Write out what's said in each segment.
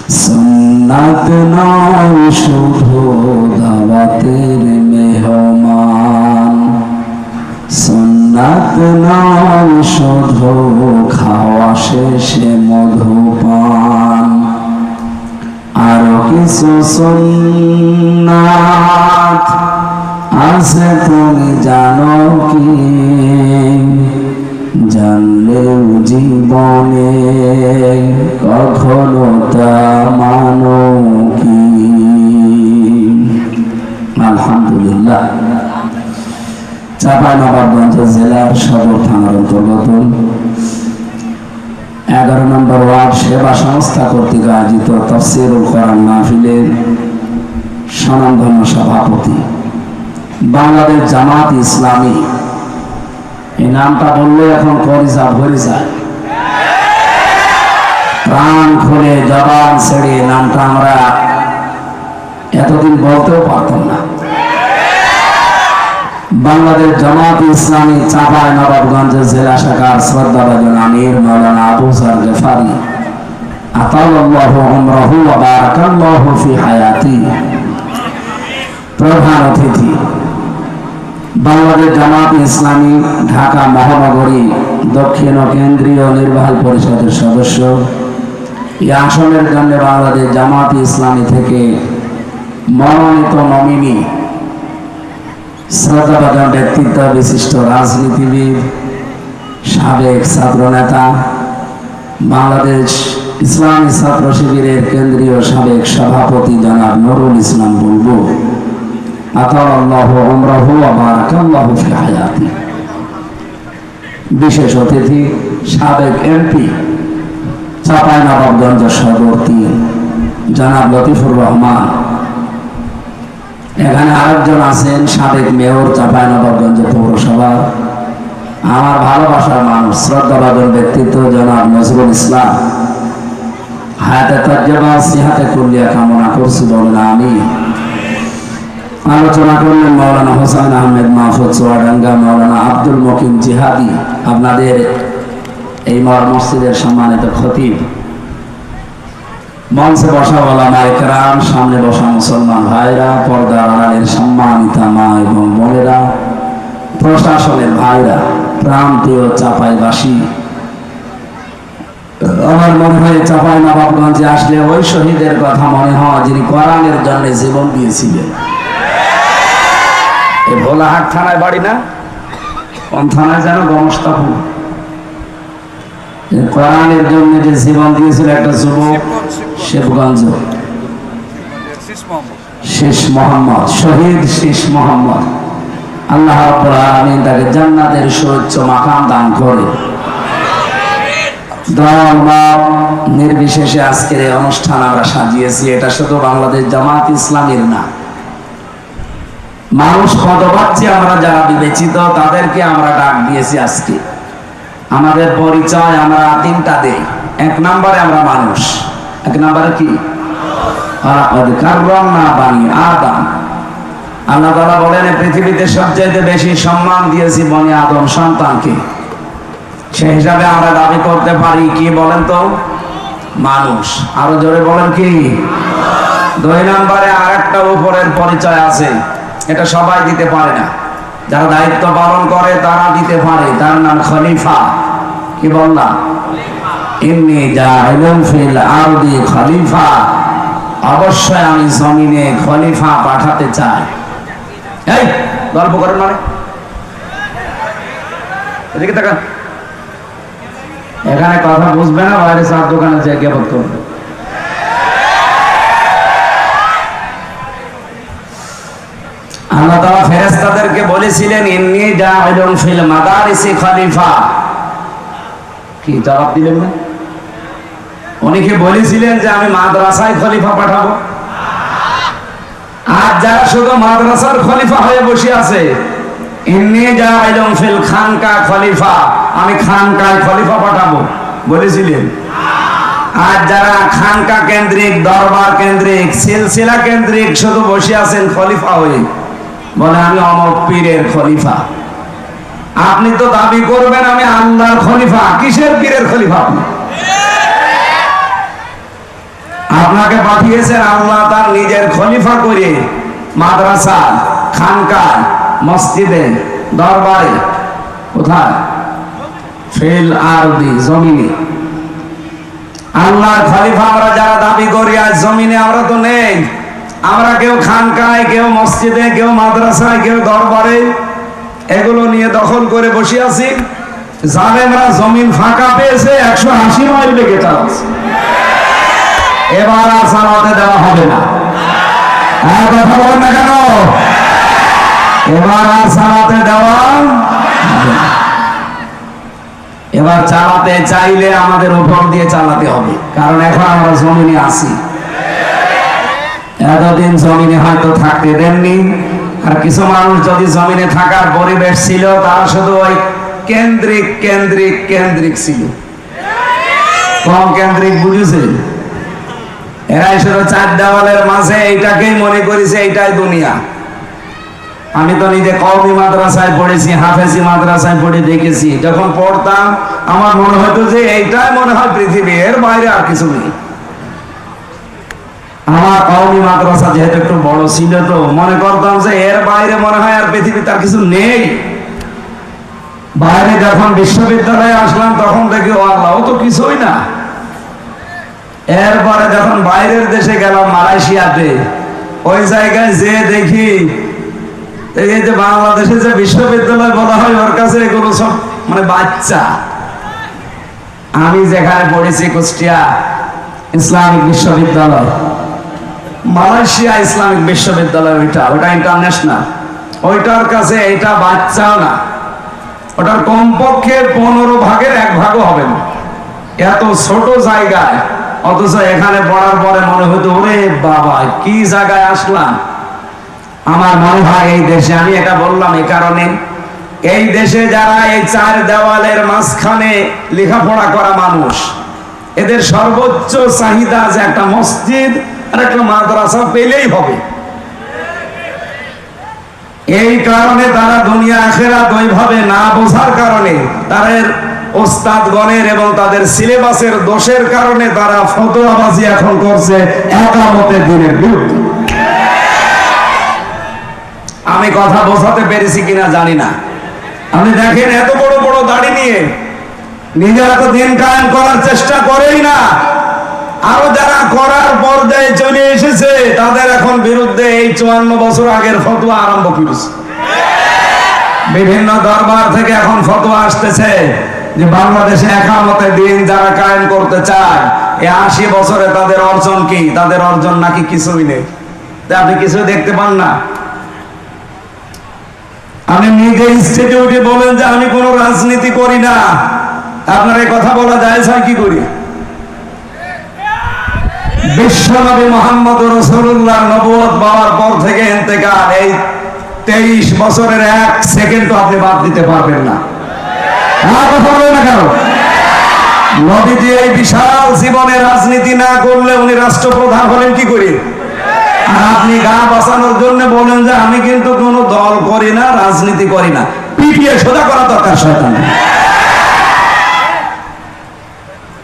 সুন্নাত নয় শুধু দাওয়াতের মেহমান, সুন্নাত নয় শুধু খাওয়া শেষে মধুপান, আরো কিছু সুন্নাত আছে তুমি জানো কি? জানলেও জীবনে কখনো তা মানো কি? আলহামদুলিল্লাহ। চাঁপাইনবাবগঞ্জ জেলার সদর থানার অন্তর্গত 11 নম্বর ওয়ার্ড সেবা সংস্থা কর্তৃক আয়োজিত তাফসীরুল কোরআন মাহফিলের স্বনামধন্য সভাপতি বাংলাদেশ জামাত ইসলামী। এই নামটা বললে এখন কলিজা ভরে যায়, প্রাণ খুলে জবান ছেড়ে নামটা আমরা এতদিন বলতেও পারতাম না। বাংলাদেশ জামাত ইসলামী চাঁপাইনবাবগঞ্জ জেলা শাখার শ্রদ্ধাভাজন আমির মাওলানা আবু যর গফারি আতাল্লাহু উমরাহু ওয়া বারাকাল্লাহু ফি হায়াতি প্রধান অতিথি, বাংলাদেশ জামাত ইসলামী ঢাকা মহানগরী দক্ষিণ ও কেন্দ্রীয় নির্বাহী পরিষদের সদস্য, এই আসনের জন্য বাংলাদেশ জামাত ইসলামী থেকে মনোনীত নমিনি শ্রদ্ধাভাজন ব্যক্তিত্ব বিশিষ্ট রাজনীতিবিদ, সাবেক ছাত্র নেতা, বাংলাদেশ ইসলামী ছাত্র শিবিরের কেন্দ্রীয় সাবেক সভাপতি জনাব নুরুল ইসলাম বুলবুল আতাল্লাহু উমরাহু ওয়া বারাকাল্লাহু ফি হায়াতি। বিশেষ অতিথি সাবেক এমপি চাঁপাইনবাবগঞ্জ সদর 3 জনাব লতিফুর রহমান। এখানে আরেকজন আছেন সাবেক মেয়র চাঁপাইনবাবগঞ্জ পৌরসভা, আমার ভালোবাসার মানুষ, শ্রদ্ধাভাজন ব্যক্তিত্ব জনাব নজরুল ইসলাম। হায়াতে তাজ্জাবা সিহাতে কুল্লিয়া কামনা করছি, বলেন আমিন। আলোচনা করলেন মাওলানা হোসেন আহমেদ মাহফুজ চুয়াডাঙ্গা, মাওলানা আব্দুল মকিম জিহাদি, আপনাদের এই মসজিদের সম্মানিত খতিব, মঞ্চে বসা ওলামা ইকরাম, সামনে বসা মুসলমান ভাইরা, পর্দার আড়ালের সম্মানিতা মা এবং বোনেরা, প্রশাসনের ভাইরা, প্রান্তীয় চাঁপাইবাসী। আমার মনে হয় চাঁপাইনবাবগঞ্জে আসলে ওই শহীদের কথা মনে হয় যিনি কোরআনের জন্য জীবন দিয়েছিলেন। এই ভোলাহাট থানায় বাড়ি না, কোন থানায় যেন, গমস্তাপুর। কোরআনের জন্য যে জীবন দিয়েছিল একটা যুবক, শিবগঞ্জ, শেষ মোহাম্মদ, শহীদ শেষ মোহাম্মদ। আল্লাহ রাব্বুল আলামিন তাকে জান্নাতের সুউচ্চ মাকাম দান করে। দল মত নির্বিশেষে আজকের এই অনুষ্ঠান আমরা সাজিয়েছি। এটা শুধু বাংলাদেশ জামাত ইসলামীর না, মানুষ পদবাচ্চে আমরা যারা বিবেচিত তাদেরকে আমরা ডাক দিয়েছি আজকে। আমাদের পরিচয় আমরা 3টা দেই। 1 নম্বরে আমরা মানুষ। 1 নম্বরে কি? কাররামনা বানি আদম। আল্লাহ তাআলা বলেন পৃথিবীতে সবচেয়ে বেশি সম্মান দিয়েছি বনি আদম সন্তানকে। সেই হিসাবে আমরা দাবি করতে পারি কি বলেন তো? মানুষ। আরো জোরে বলেন কি? 2 নম্বরে আরেকটা উপরের পরিচয় আছে, এটা সবাই দিতে পারে না, যারা দায়িত্ব পালন করে তারা দিতে পারে, তার নাম খলিফা। কি বললাম? ইন্নী জাইলুন ফিল আরদি খলিফা, অবশ্যই আমি জমিনে খলিফা পাঠাতে চাই। এই গল্প করেন মানে, এদিকে তাকান। এখানে কথা বুঝবে না, বাইরে চার দোকানে যে গেবত করবে। আল্লাহ তাআলা ফেরেশতাদেরকে বলেছিলেন ইন্নী জাইলুন ফিল মাদারিসি খলিফা। কি জবাব দিলেন না? অনেকে বলেছিলেন যে আমি মাদ্রাসায় খলিফা পাঠাবো। আর যারা শুধু মাদ্রাসার খলিফা হয়ে বসে আছে, ইন্নী জাইলুন ফিল খানকা খলিফা, আমি খানকায় খলিফা পাঠাবো বলেছিলেন। আর যারা খানকা কেন্দ্রিক, দরবার কেন্দ্রিক, সিলসিলা কেন্দ্রিক শুধু বসে আছেন খলিফা হয়ে, বলে আমি অমুক পীরের খলিফা। আপনি তো দাবি করবেন আমি আল্লাহর খলিফা, কিসের পীরের খলিফা? আপনি আপনাকে পাঠিয়েছেন আল্লাহ তার নিজের খলিফা করে, মাদ্রাসা, খানকা, মসজিদে, দরবারে। কোথায়? ফিল আরদি, জমিনে। আল্লাহর খলিফা আমরা যারা দাবি করি, আজ জমিনে আমরা তো নেই। আমরা কেউ খানকায়, কেউ মসজিদে, কেউ মাদ্রাসায়, কেউ দরবারে, এগুলো নিয়ে দখল করে বসে আছি। জালেমরা জমিন ফাঁকা পেয়েছে, 180 মাইল বেগে চালাচ্ছে। এবার আর চালাতে দেওয়া হবে না। কথা বলেন না কেন? এবার আর চালাতে দেওয়া হবে না। এবার চালাতে চাইলে আমাদের উপর দিয়ে চালাতে হবে, কারণ এখন আমরা জমিনে আছি। এতদিন জমিনে হয়তো থাকতে দেননি, আর কিছু মানুষ যদি জমিনে থাকার পরিবেশ ছিল, তারা শুধু ওই কেন্দ্রিক কেন্দ্রিক কেন্দ্রিক ছিল। কম কেন্দ্রিক বুঝেছেন? এরাই শুধু চার দেওয়ালের মাঝে এইটাকেই মনে করেছে এইটাই দুনিয়া। আমি তো নিজে কওমি মাদ্রাসায় পড়েছি, হাফেজি মাদ্রাসায় পড়ে দেখেছি। যখন পড়তাম আমার মনে হতো যে এইটাই মনে হয় পৃথিবী, এর বাইরে আর কিছু নেই। আমার কওমি মাদ্রাসা যেহেতু একটু বড় ছিল, তো মনে করতাম যে এর বাইরে মনে হয় আর পৃথিবীতে আর কিছু নেই। বাইরে যখন বিশ্ববিদ্যালয়ে আসলাম তখন দেখি ও আল্লাহ, ও তো কিছুই না। এরপরে যখন বাইরের দেশে গেলাম, মালয়েশিয়াতে, ওই জায়গায় যে দেখি এই যে বাংলাদেশে যে বিশ্ববিদ্যালয় বলা হয়, ওর কাছে এগুলো সব মানে বাচ্চা। আমি যেখানে পড়েছি কুষ্টিয়া ইসলামিক বিশ্ববিদ্যালয়, মালয়েশিয়া ইসলামিক বিশ্ববিদ্যালয়, ওটা ইন্টারন্যাশনাল। ওইটার কাছে এটা বাচ্চাও না, ওটার কমপক্ষে 15 ভাগের 1 ভাগও হবে না। এত ছোট জায়গায়, অথচ এখানে পড়ার পরে মনে হতো ওরে বাবা কি জায়গায় আসলাম। আমার মনে হয় এই দেশে, আমি এটা বললাম এই কারণে, এই দেশে যারা এই চার দেওয়ালের মাঝখানে লেখাপড়া করা মানুষ, এদের সর্বোচ্চ চাহিদা যে একটা মসজিদ আর একটা মাদ্রাসা পেলেই হবে। এই কারণে তারা দুনিয়া আখিরাত ওইভাবে না বোঝার কারণে, তাদের ওস্তাদগণের এবং তাদের সিলেবাসের দোষের কারণে তারা ফতোয়াবাজি এখন করছে একামতের দিনের বিরুদ্ধে। আমি কথা বোঝাতে পেরেছি কিনা জানি না। আপনি দেখেন এত বড় বড় দাড়ি নিয়ে নিজেরা তো দিন কায়েম করার চেষ্টা করেই না, আরো যারা করার পর্যায়ে চলে এসেছে তাদের এখন বিরুদ্ধে এই 54 বছর আগের ফতোয়া আরম্ভ করেছে। বিভিন্ন দরবার থেকে এখন ফতোয়া আসতেছে যে বাংলাদেশে একামতের দিন যারা কায়েম করতে চায়, এই 80 বছরে তাদের অর্জন কি? তাদের অর্জন নাকি কিছুই নেই। আপনি কিছু দেখতে পান না। আমি নিজে ইনস্টিটিউটে বলেন যে আমি কোনো রাজনীতি করি না, আপনার এই কথা বলা যায় কি করি? বিশ্বনবী মুহাম্মদ রাসূলুল্লাহ নবুয়ত পাওয়ার পর থেকে ইন্তেকাল, এই 23 বছরের 1 সেকেন্ডও আপনি বাদ দিতে পারবেন না। কথা বলেন না কেন? নবীজি এই বিশাল জীবনে রাজনীতি না করলে উনি রাষ্ট্রপ্রধান হলেন কি করে? আর আপনি গা বাঁচানোর জন্য বলেন যে আমি কিন্তু কোনো দল করি না, রাজনীতি করি না। পিটিয়ে সোজা করা দরকার শয়তান।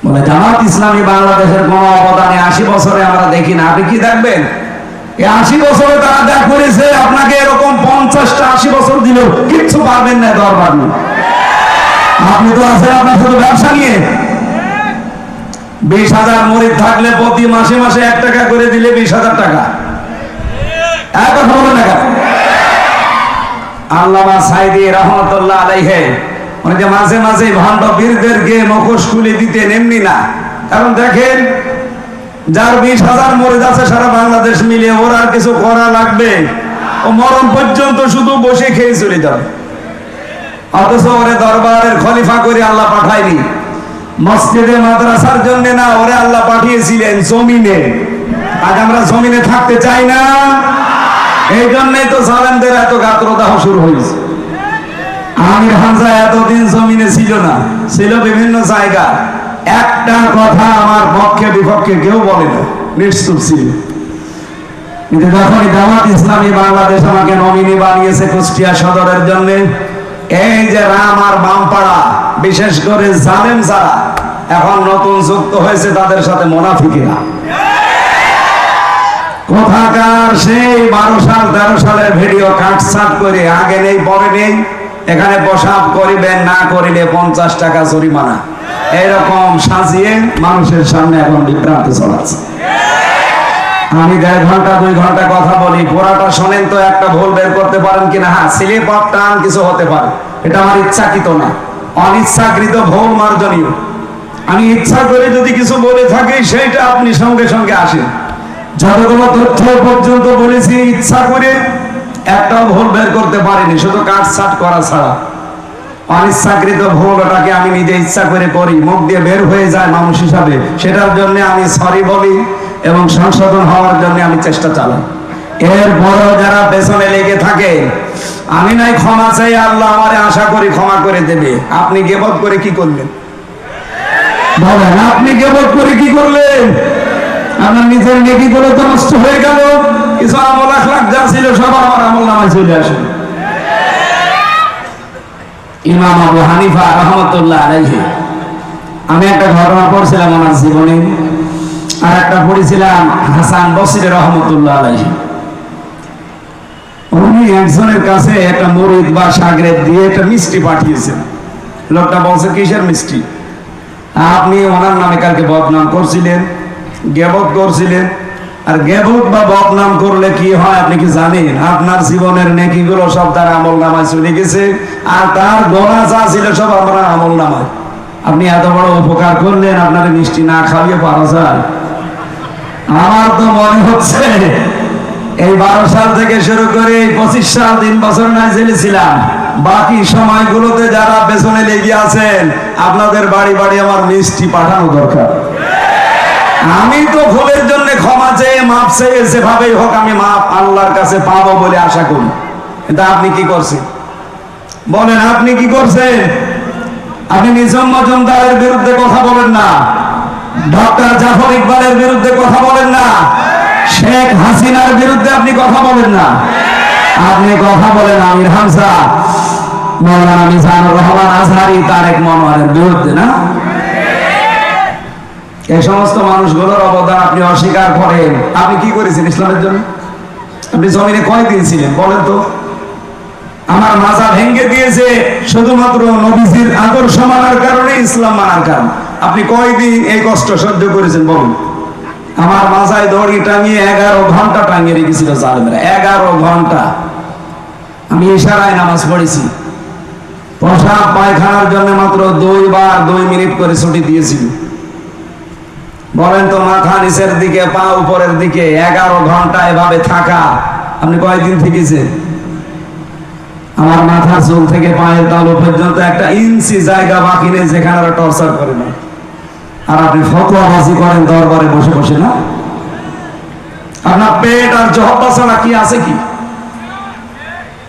বলে জামাত ইসলামী বাংলাদেশের কোন অবদানে 80 বছরে আমরা দেখি না। আপনি কি দেখবেন? এই 80 বছরে তারা যা করেছে, আপনাকে এরকম 50টা 80 বছর দিলেও কিচ্ছু পারবেন না দরবার নিয়ে। আপনি তো আছেন আপনার শুধু ব্যবসা নিয়ে। 20,000 মুরিদ থাকলে প্রতি মাসে মাসে 1 টাকা করে দিলে 20,000 টাকা। কথা বলেন না কেন? আল্লামা সাইদি রহমতুল্লাহ আলাইহি উনি যে মাঝে মাঝে ভণ্ড বীরদেরকে মুখোশ খুলে দিতেন, এমনি না। কারণ দেখেন যার 20,000 মুরিদ আছে সারা বাংলাদেশ মিলে, ওর আর কিছু করা লাগবে? ও মরণ পর্যন্ত শুধু বসে খেয়ে চলে যাবে। অথচ ওরে দরবারের খলিফা করে আল্লাহ পাঠায়নি, মসজিদে মাদ্রাসার জন্য না, ওরে আল্লাহ পাঠিয়েছিলেন জমিনে। আজ আমরা জমিনে থাকতে চাই না, এই জন্যই তো জালেমদের এত গাত্রদাহ শুরু হয়েছে। আমির হামজা এতদিন জমিনে ছিল না, ছিল বিভিন্ন জায়গা। একটা কথা আমার পক্ষে বিপক্ষে কেউ বলে না, নিশ্চুপ ছিল। কিন্তু যখন জামাত ইসলামী বাংলাদেশ আমাকে নমিনি বানিয়েছে কুষ্টিয়া সদরের জন্য, এই যে রাম আর বামপাড়া, বিশেষ করে জালেম যারা এখন নতুন যুক্ত হয়েছে, তাদের সাথে মুনাফিকেরা কোথাকার সেই 12 সাল 13 সালের ভিডিও কাটছাট করে আগে নেই পরে নেই, এখানে প্রসাব করিবেন না করিলে 50 টাকা জরিমানা, এরকম সাজিয়ে মানুষের সামনে এখন বিভ্রান্ত চলাচ্ছে। আমি 1.5 ঘন্টা 2 ঘন্টা কথা বলি, পুরাটা শোনেন তো একটা ভুল বের করতে পারেন কিনা? হ্যাঁ, স্লিপ অফ টাং কিছু হতে পারে, এটা আমার ইচ্ছাকৃত না, অনিচ্ছাকৃত ভুল মার্জনীয়। আমি ইচ্ছা করে যদি কিছু বলে থাকি সেইটা আপনি সঙ্গে সঙ্গে আসেন। যতগুলো তথ্য পর্যন্ত বলেছি ইচ্ছা করে একটাও ভুল বের করতে পারিনি, শুধু কাটছাট করা ছাড়া। অনিচ্ছাকৃত ভুল ওটাকে আমি নিজে ইচ্ছা করে করি, মুখ দিয়ে বের হয়ে যায় মানুষ হিসাবে, সেটার জন্য আমি সরি বলি এবং সংশোধন হওয়ার জন্য আমি চেষ্টা চালাই। এরপরও যারা পেছনে লেগে থাকে, আমি নাই ক্ষমা চাই, আল্লাহ আমারে আশা করি ক্ষমা করে দেবে। আপনি গীবত করে কি করলেন বলেন? আপনি গীবত করে কি করলেন? আপনার নিজের নেকিগুলো তো নষ্ট হয়ে গেল, কিছু আমল আখলাক যা ছিল সব আমার আমল নামায় চলে আসে। ইমাম আবু হানিফা রাহমাতুল্লাহ আলাইহি, আমি একটা ঘটনা পড়ছিলাম ওনার জীবনে, আর একটা পড়েছিলাম হাসান বসরি রাহমাতুল্লাহ আলাইহি। উনি একজনের কাছে একটা মুরিদ বা শাগরেদ দিয়ে একটা মিষ্টি পাঠিয়েছেন। লোকটা বলছে, কিসের মিষ্টি? আপনি ওনার নামে কালকে বদনাম করছিলেন, গীবত করছিলেন। আর গীবত বা বদনাম করলে কি হয় আপনি কি জানেন? আপনার জীবনের নেকিগুলো সব তার আমল নামায় চলে গেছে, আর তার গোনা যা ছিল সব আপনার আমল নামায়। আপনি এত বড় উপকার করলেন, আপনার মিষ্টি না খাইয়ে পারা যায়? আমার তো মনে হচ্ছে এই 12 সাল থেকে শুরু করে 25 সাল 3 বছর না জেলে ছিলাম, বাকি সময়গুলোতে যারা পেছনে লেগে আছেন, আপনাদের বাড়ি বাড়ি আমার মিষ্টি পাঠানো দরকার। আমি তো ভুলের জন্য ক্ষমা চেয়ে মাপ চেয়ে যেভাবেই হোক আমি মাপ আল্লাহর কাছে পাবো বলে আশা করি। কিন্তু আপনি কি করছেন বলেন? আপনি কি করছেন? আপনি নিজাম মজুমদারের বিরুদ্ধে কথা বলেন না, ডক্টর জাফর ইকবালের বিরুদ্ধে কথা বলেন না, শেখ হাসিনার বিরুদ্ধে আপনি কথা বলেন না, আপনি কথা বলেন আমির হামজা, মৌলানা মিজানুর রহমান আজহারি, তারেক মনোয়ারের বিরুদ্ধে না? এই সমস্ত মানুষগুলোর অবদান আপনি অস্বীকার করেন। আপনি কি করেছেন ইসলামের জন্য? আপনি জমিনে কয়দিন ছিলেন বলেন তো? আমার মাজা ভেঙে দিয়েছে শুধুমাত্র নবীজির আদর্শ মানার কারণে, ইসলাম মানার কারণে। আপনি কয়দিন এই কষ্ট সহ্য করেছেন বলুন? আমার মাজায় দড়ি টাঙিয়ে 11 ঘন্টা টাঙিয়ে রেখেছিল জালেমরা, 11 ঘন্টা। আমি ইশারায় নামাজ পড়েছি, প্রসাব পায়খানার জন্য মাত্র 2 বার 2 মিনিট করে ছুটি দিয়েছিল। বলেন তো, মাথা নিচের দিকে পা উপরের দিকে 11 ঘন্টা এভাবে থাকা, আপনি কয়দিন থেকেছেন? আমার মাথা চুল থেকে পায়ের তালু পর্যন্ত 1 ইঞ্চি জায়গা বাকি নেই যেখানে ওরা টর্চার করে না। আর আপনি ফতোয়াবাজি করেন দরবারে বসে বসে না? আপনার পেট আর জহব্বা ছাড়া কি আছে কি?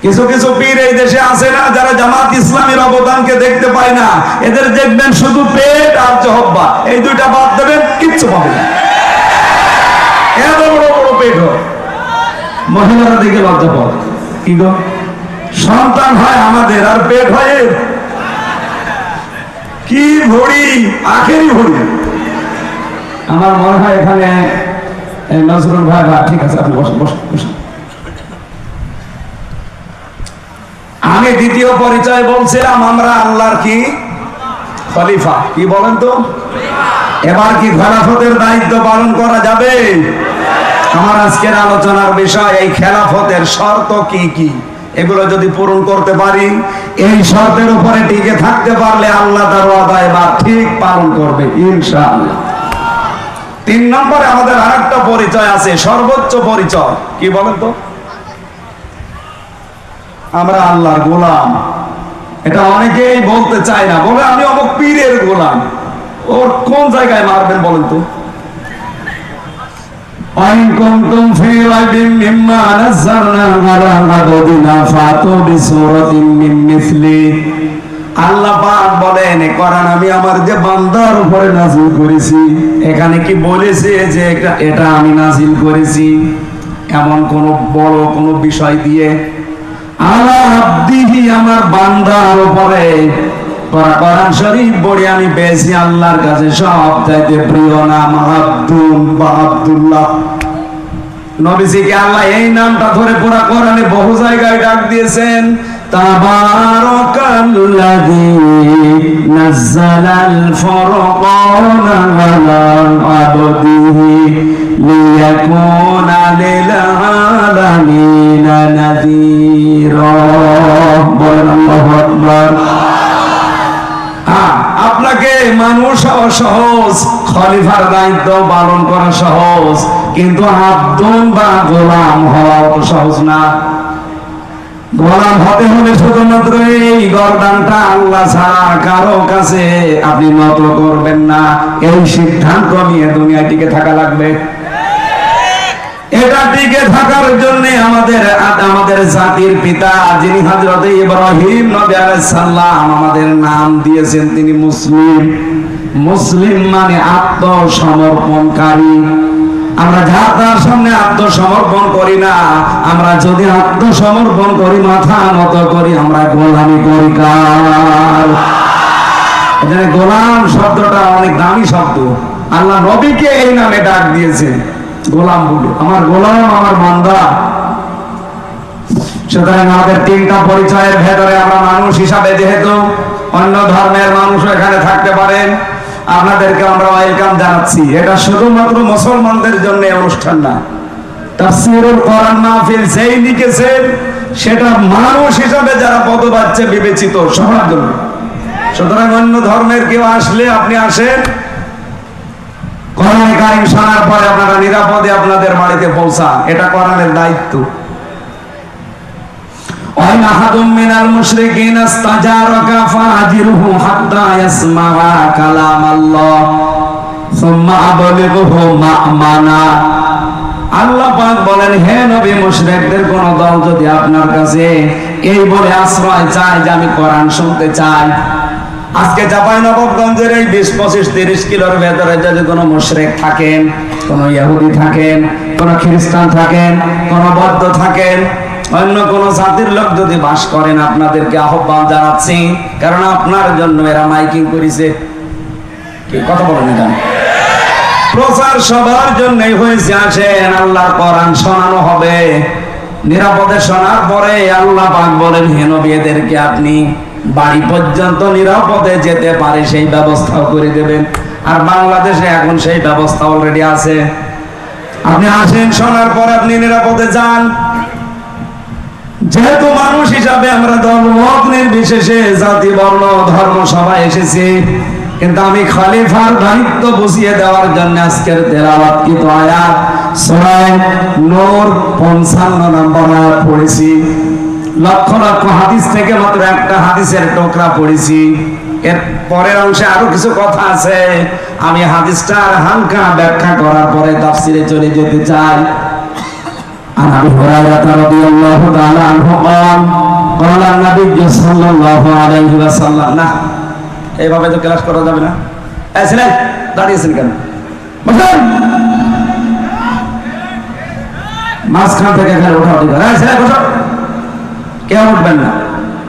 কিছু কিছু পীর এই দেশে আছে না, যারা জামাত ইসলামের অবদানকে দেখতে পায় না, এদের দেখবেন শুধু পেট আর জহব্বা, এই দুইটা বাদ দেবেন কিচ্ছু পাবে না। এত বড় বড় পেট হয়, মহিলারা দেখে লজ্জা পায়। কি গো, সন্তান হয় আমাদের আর পেট হয় কি ভরি, আখেরি ভরি। আমার মনে হয় এখানে নজরুল ভাই, ঠিক আছে আপনি বসেন বসেন বসেন। আমি দ্বিতীয় পরিচয় বলছিলাম, আমরা আল্লাহর কি খলিফা। কি বলেন তো? এবার কি খেলাফতের দায়িত্ব পালন করা যাবে? আমার আজকের আলোচনার বিষয় এই খেলাফতের শর্ত কি কি, এগুলো যদি পূরণ করতে পারি, এই শর্তের উপরে টিকে থাকতে পারলে আল্লাহ তার ওয়াদা এবার ঠিক পালন করবে ইনশাআল্লাহ। 3 নম্বরে আমাদের আরেকটা পরিচয় আছে, সর্বোচ্চ পরিচয়। কি বলেন তো? আমরা আল্লাহর গোলাম। এটা অনেকেই বলতে চায় না, বলে আমি অমুক পীরের গোলাম। ওর কোন জায়গায় মারবেন বলেন তো? আল্লাহ পাক বলেন, কোরআন আমি আমার যে বান্দার উপরে নাযিল করেছি, এখানে কি বলেছে যে এটা আমি নাযিল করেছি এমন কোন বড় কোন বিষয় দিয়ে? আমার বান্দার উপরে কোরআন শরীফ পড়ে আমি পেয়েছি আল্লাহর কাছে সবচাইতে প্রিয় নাম আব্দুল বা আব্দুল্লাহ। নবীজিকে আল্লাহ এই নামটা ধরে পুরা কোরআনে বহু জায়গায় ডাক দিয়েছেন। তাবারাকাল্লাযী নাযালাল ফুরকানা আলা আবদিহি লিয়াকুনা লিল আলামিনা নাযীরা। বলেন আল্লাহু আকবার। আপনাকে মানুষ হওয়া সহজ, খলিফার দায়িত্ব পালন করা সহজ, কিন্তু আব্দুল বা গোলাম হওয়া তো সহজ না। গোলাম হতে হলে শুধুমাত্র এই গর্দানটা আল্লাহ ছাড়া কারো কাছে আপনি নত করবেন না, এই সিদ্ধান্ত নিয়ে দুনিয়ায় টিকে থাকা লাগবে। এটা টিকে থাকার জন্য আমাদের জাতির পিতা যিনি হযরত ইব্রাহিম নবী আলাইহিস সালাম আমাদের নাম দিয়েছেন, তিনি মুসলিম। মুসলিম মানে আত্মসমর্পণকারী। আমরা যার সামনে আত্মসমর্পণ করি না, আমরা যদি আত্মসমর্পণ করি, মাথা নত করি, আমরা গোলামি করি কার? এখানে গোলাম শব্দটা অনেক দামি শব্দ। আল্লাহ নবীকে এই নামে ডাক দিয়েছেন, গোলাম বলে, আমার গোলাম, আমার বান্দা। সুতরাং আমাদের তিনটা পরিচয়ের ভেতরে আমরা মানুষ হিসাবে, যেহেতু অন্য ধর্মের মানুষ এখানে থাকতে পারেন, আপনাদেরকে আমরা ওয়েলকাম জানাচ্ছি। এটা শুধুমাত্র মুসলমানদের জন্য অনুষ্ঠান না, তাফসীরুল কোরআন মাহফিল যেই লিখেছেন সেটা মানুষ হিসাবে যারা পদ পাচ্ছে বিবেচিত সবার জন্য। সুতরাং অন্য ধর্মের কেউ আসলে আপনি আসেন, কোরআন কারীম শোনার পরে আপনারা নিরাপদে আপনাদের বাড়িতে পৌঁছান, এটা কোরআনের দায়িত্ব। وإن أحد من المشركين استجارك فأجره حتى يسمع كلام الله ثم أبلغه مأمنا। আল্লাহ পাক বলেন, হে নবী, মুশরিকদের কোন দল যদি আপনার কাছে এই বলে আশ্রয় চায় যে আমি কোরআন শুনতে চাই, আজকে চাঁপাইনবাবগঞ্জের এই 20-25-30 কিলোর ভেতরে যদি কোনো মুশরিক থাকেন, কোনো ইহুদি থাকেন, কোনো খ্রিস্টান থাকেন, কোনো বৌদ্ধ থাকেন, অন্য কোন জাতির লোক যদি বাস করেন, আপনাদেরকে আহ্বান জানাচ্ছি, কারণ আপনার জন্য এরা মাইকিং করেছে। কি কথা বলেন? এখানে প্রচার সবার জন্যই হয়েছে। আসেন, আল্লাহর কোরআন শোনানো হবে। নিরাপদে শোনার পরে আল্লাহ পাক বলেন, হে নবী, এদেরকে আপনি বাড়ি পর্যন্ত নিরাপদে যেতে পারে সেই ব্যবস্থাও করে দেবেন। আর বাংলাদেশে এখন সেই ব্যবস্থা অলরেডি আছে। আপনি আসেন, শোনার পরে আপনি নিরাপদে যান। যেহেতু মানুষ হিসাবে আমরা দলমত নির্বিশেষে, জাতি, বর্ণ, ধর্ম সবাই এসেছি, কিন্তু আমি খলিফার দায়িত্ব বুঝিয়ে দেওয়ার জন্য আজকের তেলাওয়াতকৃত আয়াত সূরা নূর 55 নম্বর আয়াত পড়েছি। লক্ষ লক্ষ হাদিস থেকে মাত্র একটা হাদিসের টুকরা পড়েছি। এর পরের অংশে আরো কিছু কথা আছে, আমি হাদিসটার হালকা ব্যাখ্যা করার পরে তাফসিরে চলে যেতে চাই। عن ابي هريره رضي الله تعالى عنه قال قال النبي صلى الله عليه وسلم। না, এইভাবে তো ক্লাস করা যাবে না। আসলে দাঁড়িয়েছেন কেন? বসুন। মাঝখান থেকে এখানে ওঠা উঠি করে। আসলে বসুন। কেউ উঠবেন না,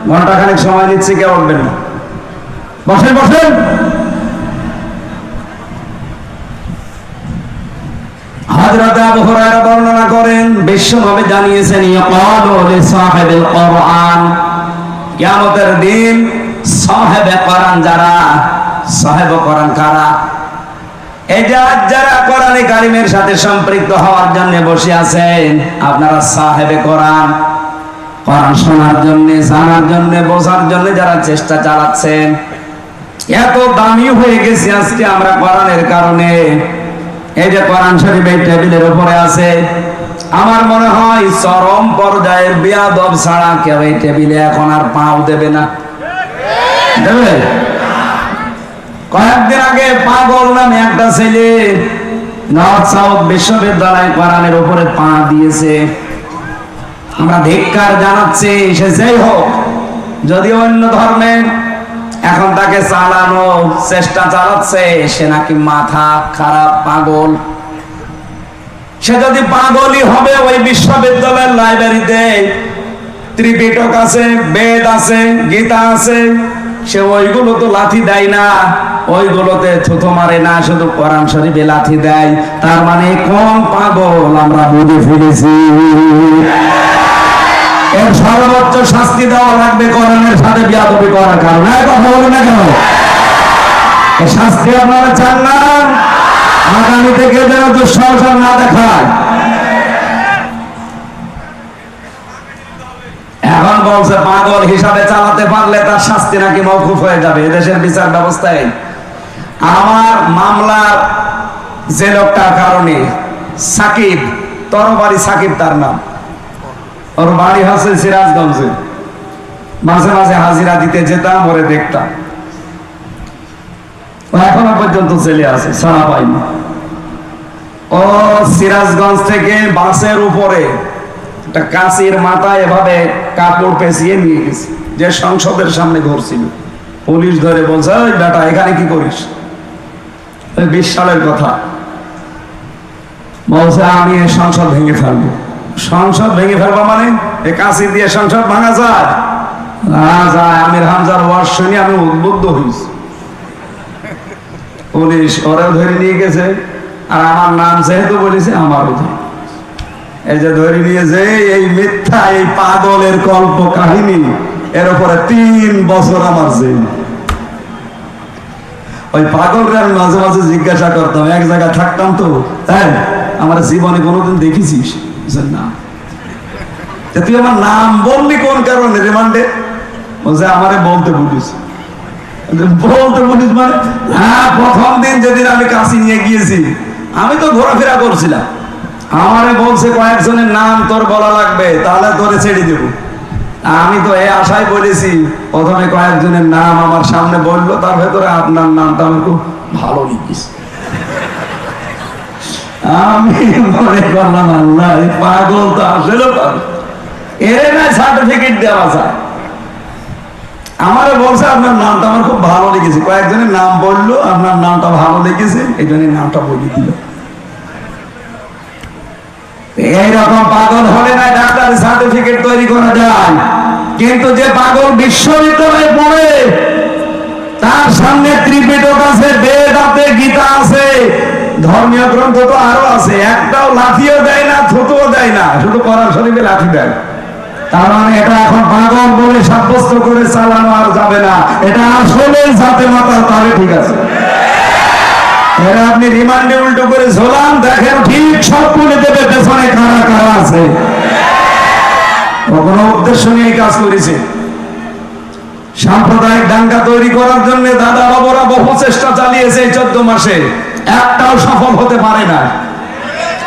ঘন্টা খানেক সময় নিচ্ছে, কেউ উঠবেন না। বসেন বসেন। হযরত আবু হুরায়রা বর্ণনা করেন, বিশ্বনবী জানিয়েছেন, ইয়াকালু লিসাহিবিল কোরআন, কিয়ামতের দিন সাহেবে কোরআন যারা, সাহেবে কোরআন কারা? এই যে যারা কোরআনে কারিমের সাথে সম্পৃক্ত হওয়ার জন্য বসে আছেন, আপনারা সাহেবে কোরআন, কোরআন শোনার জন্য, জানার জন্য, বোঝার জন্য যারা চেষ্টা চালাচ্ছেন। এত দামি হয়ে গেছে আজকে আমরা কোরআনের কারণে। এই যে কোরআন শরীফ এই টেবিলের উপরে আছে, আমার মনে হয় চরম পর্যায়ের বেয়াদব ছাড়া কেউ এই টেবিলে এখন আর পাও দেবে না। দেবে? কয়েকদিন আগে পাগল নামে একটা ছেলে নর্থ সাউথ বিশ্ববিদ্যালয় কোরআনের উপরে পা দিয়েছে। আমরা ধিক্কার জানাচ্ছি, সে যেই হোক, যদি অন্য ধর্মের, এখন তাকে চালানো চেষ্টা চালাচ্ছে, সে নাকি মাথা খারাপ, পাগল। সে যদি পাগলই হবে, ওই বিশ্ববিদ্যালয়ের লাইব্রেরিতে ত্রিপিটক আছে, বেদ আছে, গীতা আছে, সে ওইগুলো তো লাথি দেয় না, ওইগুলোতে থুথু মারে না, শুধু কোরআন শরীফে লাথি দেয়। তার মানে কোন পাগল আমরা বুঝে ফেলেছি। এর সর্বোচ্চ শাস্তি দেওয়া লাগবে কোরআনের সাথে বিয়াদবি করার কারণে। কথা বলে না কেন? এই শাস্তি আপনারা চান না? আগামী থেকে যেন দুঃসাহস না দেখায়। এখন বলছে পাগল হিসাবে চালাতে পারলে তার শাস্তি নাকি মওকুফ হয়ে যাবে। এদেশের বিচার ব্যবস্থায় আমার মামলার যে লোকটার কারণে সাকিব, তরবারি সাকিব তার নাম, ওর বাড়ি হচ্ছে সিরাজগঞ্জে। মাঝে মাঝে হাজিরা দিতে যেতাম, ওরে দেখতাম। ও এখনো পর্যন্ত জেলে আছে, ছাড়া পাইনি। ও সিরাজগঞ্জ থেকে বাসের উপরে একটা কাঁচির মাথায় এভাবে কাপড় পেঁচিয়ে নিয়ে গেছে, যে সংসদের সামনে ঘুরছিল। পুলিশ ধরে বলছে, ওই বেটা এখানে কি করিস? 20 সালের কথা। বলছে আমি এই সংসদ ভেঙে ফেলবো। সংসদ ভেঙে ফেলবো মানে এই কাঁচি দিয়ে সংসদ ভাঙা যায়? না যায়। আমির হামজার ওয়াজ শুনে আমি উদ্বুদ্ধ হয়েছি। পুলিশ ওরা ধরে নিয়ে গেছে, আর আমার নাম যেহেতু বলেছে আমারও ধরে, এই যে ধরে নিয়েছে, এই মিথ্যা, এই পাগলের কল্প কাহিনী, এর উপরে 3 বছর আমার জেল। ওই পাগলরে আমি মাঝে মাঝে জিজ্ঞাসা করতাম, এক জায়গায় থাকতাম তো, তাই আমার জীবনে কোনোদিন দেখেছিস? না। তুই আমার নাম বললি কোন কারণে রিমান্ডে? বলছে আমারে বলতে বলিস। বলতে বলিস মানে? হ্যাঁ, প্রথম দিন যেদিন আমি কাশি নিয়ে গিয়েছি, আমি তো ঘোরাফেরা করছিলাম। আমারে বলছে কয়েকজনের নাম তোর বলা লাগবে, তাহলে তোরে ছেড়ে দেবো। আমি তো এই আশায় বলেছি। প্রথমে কয়েকজনের নাম আমার সামনে বললো, তার ভেতরে আপনার নামটা আমি খুব ভালো লিখিস। আমি মনে করলাম আল্লাহ, এই পাগল তো আসলে পাগল, এর না সার্টিফিকেট দেওয়া যায়। আমারে বলছে আপনার নামটা আমার খুব ভালো লিখেছে। কয়েকজনের নাম বললো, আপনার নামটা ভালো লিখেছে, এই জন্য নামটা বলে দিল। এইরকম পাগল হলে না ডাক্তারি সার্টিফিকেট তৈরি করা যায়। কিন্তু যে পাগল বিশ্ববিদ্যালয়ে পড়ে, তার সামনে ত্রিপিটক আছে, বেদ আছে, গীতা আছে, ধর্মীয় গ্রন্থ তো আরো আছে, একটাও লাঠিও দেয় না, থুতুও দেয় না, শুধু কোরআন শরীফে লাঠি দেয়। তার মানে এটা এখন পাগল বলে সাব্যস্ত করে চালানো আর যাবে না। এটা আসলে জাতে মাতা, তাহলে ঠিক আছে। এরা আপনি রিমান্ডে উল্টো করে ঝোলান, দেখেন ঠিক সব বলে দেবে পেছনে কারা কারা আছে। কোনো উদ্দেশ্য নিয়ে কাজ করেছে। সাম্প্রদায়িক দাঙ্গা তৈরি করার জন্য দাদা বাবুরা বহু চেষ্টা চালিয়েছে। 14 মাসে একটাও সফল হতে পারে না।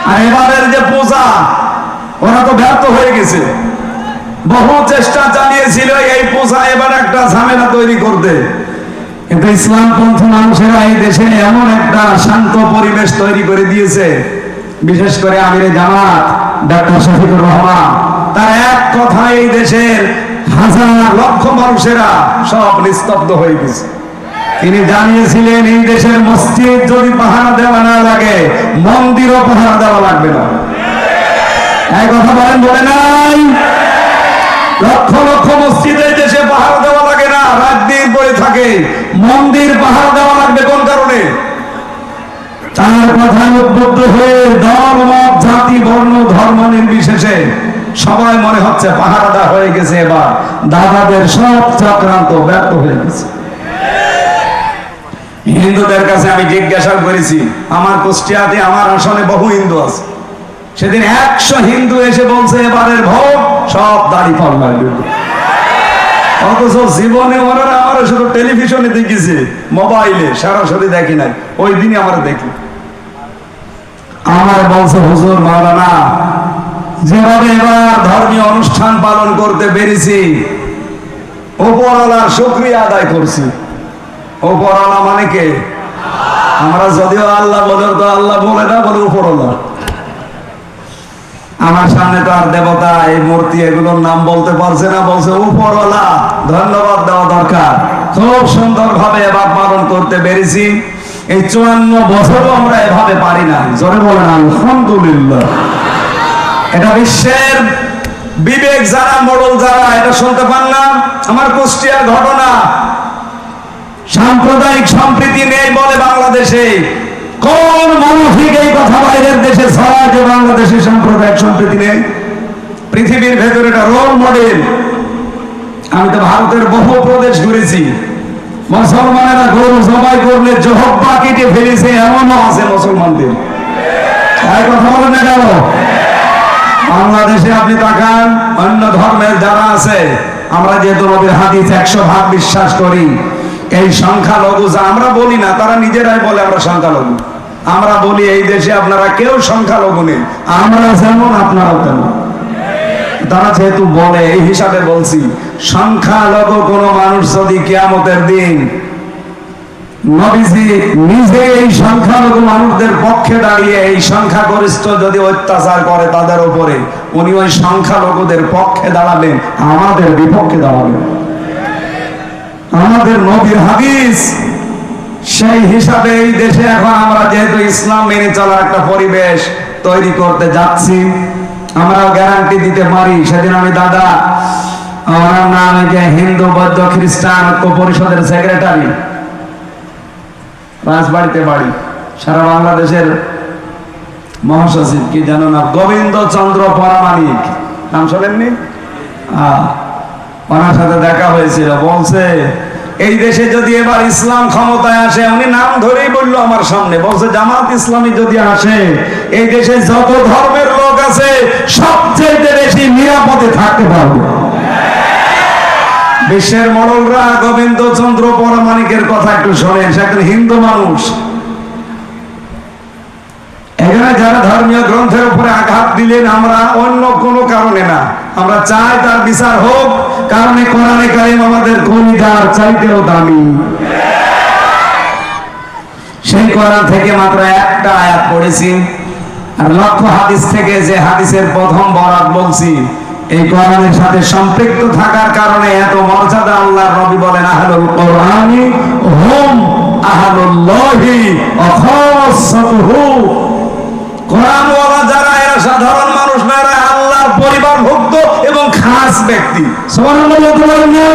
আর এবারের যে পূজা, ওরা তো ব্যর্থ হয়ে গেছে। বহু চেষ্টা চালিয়েছিল এই পূজা এবার একটা ঝামেলা তৈরি করতে, কিন্তু ইসলামপন্থী মানুষেরা এই দেশে এমন একটা শান্ত পরিবেশ তৈরি করে দিয়েছে। বিশেষ করে আমিরে জামাত ডক্টর শফিকুর রহমান, তার এক কথায় এই দেশের হাজার লক্ষ মানুষেরা সব নিস্তব্ধ হয়ে গেছে। তিনি জানিয়েছিলেন এই দেশের মসজিদ যদি পাহারা দেওয়া না লাগে, মন্দিরও পাহারা দেওয়া লাগবে না। এই কথা বলেন, বলে নাই? লক্ষ লক্ষ মসজিদ এই দেশে পাহারা দেওয়া লাগে না, রাত দিন পড়ে থাকে। মন্দির পাহারা দেওয়া লাগবে কোন কারণে? তার কথায় উদ্বুদ্ধ হয়ে দল, মত, জাতি, বর্ণ, ধর্ম নির্বিশেষে সবাই মনে হচ্ছে পাহারাটা হয়ে গেছে। এবার দাদাদের সব চক্রান্ত ব্যর্থ হয়ে গেছে। হিন্দুদের কাছে আমি জিজ্ঞাসা করেছি, আমার কুষ্টিয়াতে আমার আসনে বহু হিন্দু আছে। সেদিন 100 হিন্দু এসে বলছে এবারের ভোট সব দাঁড়িপাল্লা। অথচ জীবনে ওরা আমার শুধু টেলিভিশনে দেখেছে, মোবাইলে সরাসরি দেখি নাই। ওই দিনই আমার দেখি। আমার বলছে হুজুর মাওলানা, যেভাবে এবার ধর্মীয় অনুষ্ঠান পালন করতে পেরেছি, উপরওয়ালার শুকরিয়া আদায় করছি। উপরওয়ালা মানে কে? আমরা যদিও আল্লাহ বলে, তো আল্লাহ বলে না, বলে উপরওয়ালা। আমার সামনে তো আর দেবতা, এই মূর্তি, এগুলোর নাম বলতে পারছে না, বলছে উপরওয়ালা। ধন্যবাদ দেওয়া দরকার। খুব সুন্দর ভাবে এবার পালন করতে পেরেছি। এই 54 বছরও আমরা এভাবে পারি না। জোরে বলেন আলহামদুলিল্লাহ। এটা বিশ্বের বিবেক যারা, মডল যারা, এটা শুনতে পারলাম। আমার কুষ্টিয়ার ঘটনা, সাম্প্রদায়িক সম্প্রীতি নেই বলে বাংলাদেশে। কোন মুনাফিক এই কথা বাইরের দেশে ছড়ায় যে বাংলাদেশে সাম্প্রদায়িক সম্প্রীতি নেই? পৃথিবীর ভেতরে এটা রোল মডেল। আমি তো ভারতের বহু প্রদেশ ঘুরেছি, মুসলমানেরা গরু জবাই করলে জহব্বা কেটে ফেলেছে এমনও আছে মুসলমানদের। তাই কথা বলেন না কেন? বাংলাদেশে আপনি তাকান, অন্য ধর্মের যারা আছে, আমরা যেহেতু নবীর হাদিস 100% বিশ্বাস করি, এই সংখ্যালঘু যা আমরা বলি না, তারা নিজেরাই বলে আমরা সংখ্যালঘু। আমরা বলি এই দেশে আপনারা কেউ সংখ্যালঘু নেই, আমরা যেমন আপনারাও তেমন। তারা যেহেতু বলে, এই হিসাবে বলছি, সংখ্যালঘু কোন মানুষ যদি কিয়ামতের দিন নবীজি নিজে এই সংখ্যালঘু মানুষদের পক্ষে দাঁড়িয়ে এই সংখ্যাগরিষ্ঠ যদি অত্যাচার করে তাদের উপরে, উনি ওই সংখ্যালঘুদের পক্ষে দাঁড়াবেন, আমাদের বিপক্ষে দাঁড়াবেন। আমাদের নবীর হাদিস সেই হিসাবে এই দেশে এখন আমরা যেহেতু ইসলাম মেনে চলার একটা পরিবেশ তৈরি করতে যাচ্ছি, আমরাও গ্যারান্টি দিতে পারি। সেদিন আমি দাদা, আমার নাম যে হিন্দু বৌদ্ধ খ্রিস্টান ঐক্য পরিষদের সেক্রেটারি, রাজবাড়িতে বাড়ি, সারা বাংলাদেশের মহাসচিব, কি জানো না, গোবিন্দ চন্দ্র পরামানিক, নাম শোনেননি? ওনার সাথে দেখা হয়েছিল। বলছে এই দেশে যদি এবার ইসলাম ক্ষমতায় আসে, উনি নাম ধরেই বললো আমার সামনে, বলছে জামাত ইসলামী যদি আসে, এই দেশে যত ধর্মের লোক আছে সবচেয়ে বেশি নিরাপদে থাকতে পারবে। বিশ্বের মোড়লরা গোবিন্দ চন্দ্র পরামানিকের কথা একটু শোনেন, সে একজন হিন্দু মানুষ। এখানে যারা ধর্মীয় গ্রন্থের উপরে আঘাত দিলেন, আমরা অন্য কোনো কারণে না, আমরা চাই তার বিচার হোক, কারণ কোরআনে কারিম আমাদের কলিজার চাইতেও দামি। সেই কোরআন থেকে মাত্র একটা আয়াত পড়েছি, আর লক্ষ হাদিস থেকে যে হাদিসের প্রথম বরাত বলছি, এই কোরআনের সাথে সম্পৃক্ত থাকার কারণে এত মর্যাদা। আল্লাহর নবী বলেন, আহলুল কোরআনি হুম আহলুল্লাহি ওয়া খাসাতুহু। কোরআনওয়ালা যারা, এরা সাধারণ মানুষ না, এরা আল্লাহর পরিবারভুক্ত এবং খাস ব্যক্তি। সুবহানাল্লাহ বলতে পারেন না?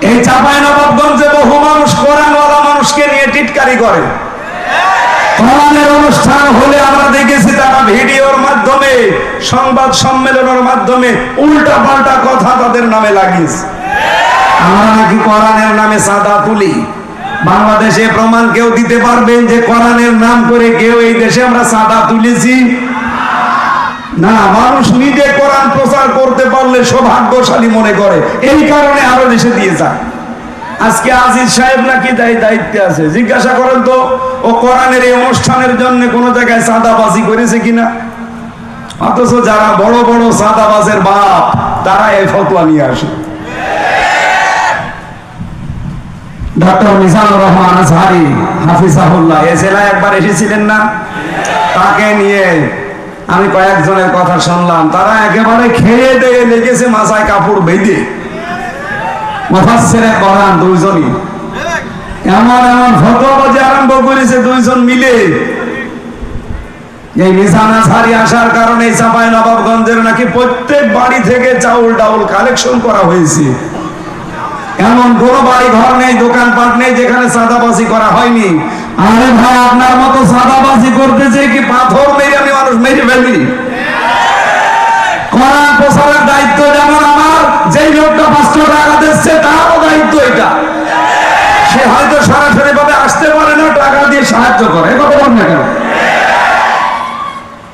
এই চাঁপাইনবাবগঞ্জে বহু মানুষ কোরআনওয়ালা মানুষকে নিয়ে টিটকারি করে। কোরআনের অনুষ্ঠান হলে আমরা দেখেছি তারা ভিডিওর মাধ্যমে, সংবাদ সম্মেলনের মাধ্যমে উল্টা পাল্টা কথা তাদের নামে লাগিয়েছে। আমরা নাকি কোরআনের নামে চাঁদা তুলি। বাংলাদেশে প্রমাণ কেউ দিতে পারবেন যে কোরআনের নাম করে কেউ এই দেশে আমরা চাঁদা তুলেছি? না, মানুষ নিজে কোরআন প্রচার করতে পারলে সৌভাগ্যশালী মনে করে, এই কারণে আরো দেশে দিয়ে যায়। আজকে আজিজ সাহেব নাকি দায়িত্বে আছে, জিজ্ঞাসা করেন তো ও কোরআনের এই অনুষ্ঠানের জন্য কোন জায়গায় চাঁদাবাজি করেছে কিনা? অথচ যারা বড় বড় চাঁদাবাজের বাপ, তারা এই ফতোয়া নিয়ে আসে। ডক্টর মিজানুর রহমান আজহারি হাফিজাহুল্লাহ এই জেলায় একবার এসেছিলেন না? তাকে নিয়ে আমি কয়েকজনের কথা শুনলাম, তারা একেবারে খেয়ে দিয়ে লেগেছে মাথায় কাপড় বেঁধে, মুফাসসিরে কোরআন দুইজনই এমন এমন ফতোয়াবাজি আরম্ভ করেছে দুইজন মিলে। এই মিজান আজহারি আসার কারণে চাঁপাইনবাবগঞ্জের নাকি প্রত্যেক বাড়ি থেকে চাউল ডাউল কালেকশন করা হয়েছে। এমন কোন বাড়ি ঘর নেই, দোকানপাট নেই যেখানে চাঁদাবাজি করা হয়নি। আরে ভাই, আপনার মতো চাঁদাবাজি করতে যে কি পাথর মেরে আমি মানুষ মেরে ফেলি? কোরআন প্রচারের দায়িত্ব যেমন আমার, যেই লোকটা 500 টাকা দিচ্ছে তারও দায়িত্ব এটা। সে হয়তো সরাসরি ভাবে আসতে পারে না, টাকা দিয়ে সাহায্য করে, কথা বল না কেন?